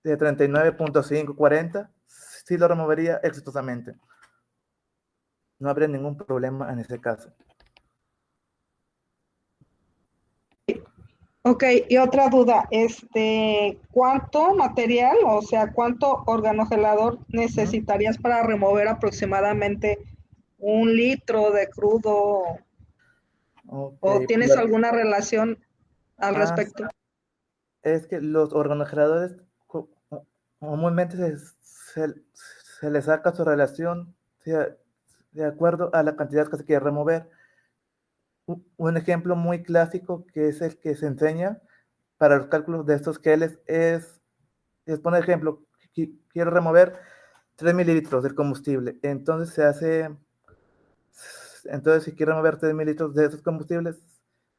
de 39.5, 40, sí lo removería exitosamente. No habría ningún problema en ese caso. Ok, y otra duda, ¿cuánto material, o sea, cuánto organogelador necesitarías para remover aproximadamente 1 litro de crudo? Ok, ¿O tienes alguna relación al ah, respecto? es que los organogeneradores comúnmente se les saca su relación de acuerdo a la cantidad que se quiere remover. Un ejemplo muy clásico que es el que se enseña para los cálculos de estos geles es poner ejemplo, quiero remover 3 mililitros del combustible. Entonces si quiero remover 3 mililitros de esos combustibles,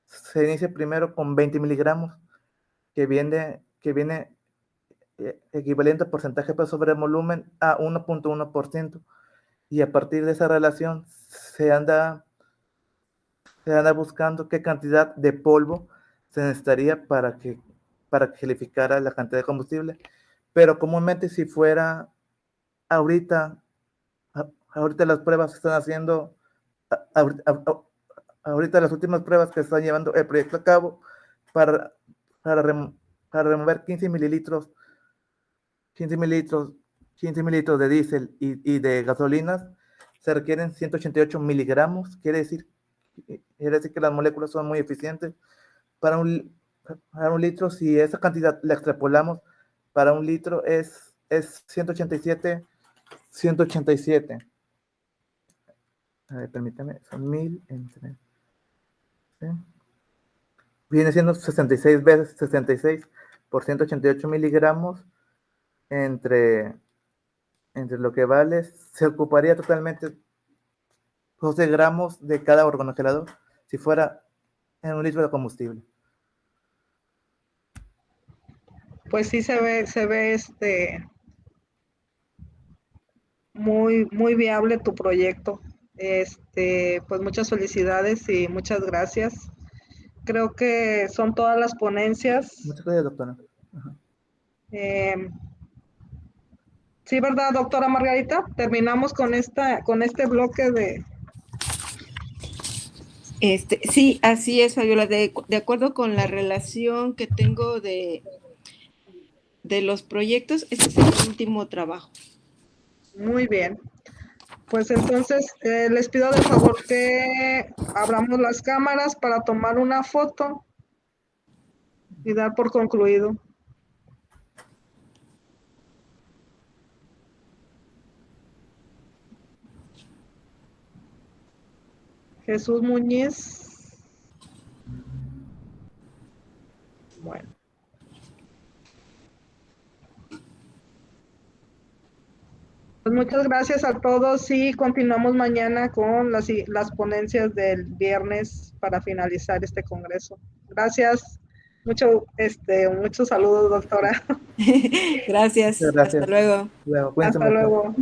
se inicia primero con 20 miligramos, que viene equivalente a porcentaje sobre volumen a 1.1%. Y a partir de esa relación se anda buscando qué cantidad de polvo se necesitaría para que gelificara la cantidad de combustible. Pero comúnmente si fuera ahorita, ahorita las pruebas que están haciendo, ahorita las últimas pruebas que están llevando el proyecto a cabo para, para, para remover 15 mililitros, 15 mililitros de diésel y de gasolinas, se requieren 188 miligramos. Quiere decir que las moléculas son muy eficientes. Para un litro, si esa cantidad la extrapolamos, para un litro es 187. A ver, permítame, son 1000 entre. ¿Sí? Viene siendo 66 veces 66 por 188 miligramos entre, entre lo que vale, se ocuparía totalmente 12 gramos de cada organogelador si fuera en un litro de combustible. Pues sí se ve muy, muy viable tu proyecto. Pues muchas felicidades y muchas gracias. Creo que son todas las ponencias. Muchas gracias, doctora. Ajá. Eh, sí, ¿verdad, doctora Margarita? Terminamos con este bloque de. Sí, así es, Fabiola, de acuerdo con la relación que tengo de los proyectos, este es el último trabajo. Muy bien. Pues entonces les pido de favor que abramos las cámaras para tomar una foto y dar por concluido. Jesús Muñiz. Bueno. Pues muchas gracias a todos y continuamos mañana con las ponencias del viernes para finalizar este congreso. Gracias. Muchos saludos, doctora. Gracias. Gracias. Hasta luego. Cuídense Hasta mucho. luego.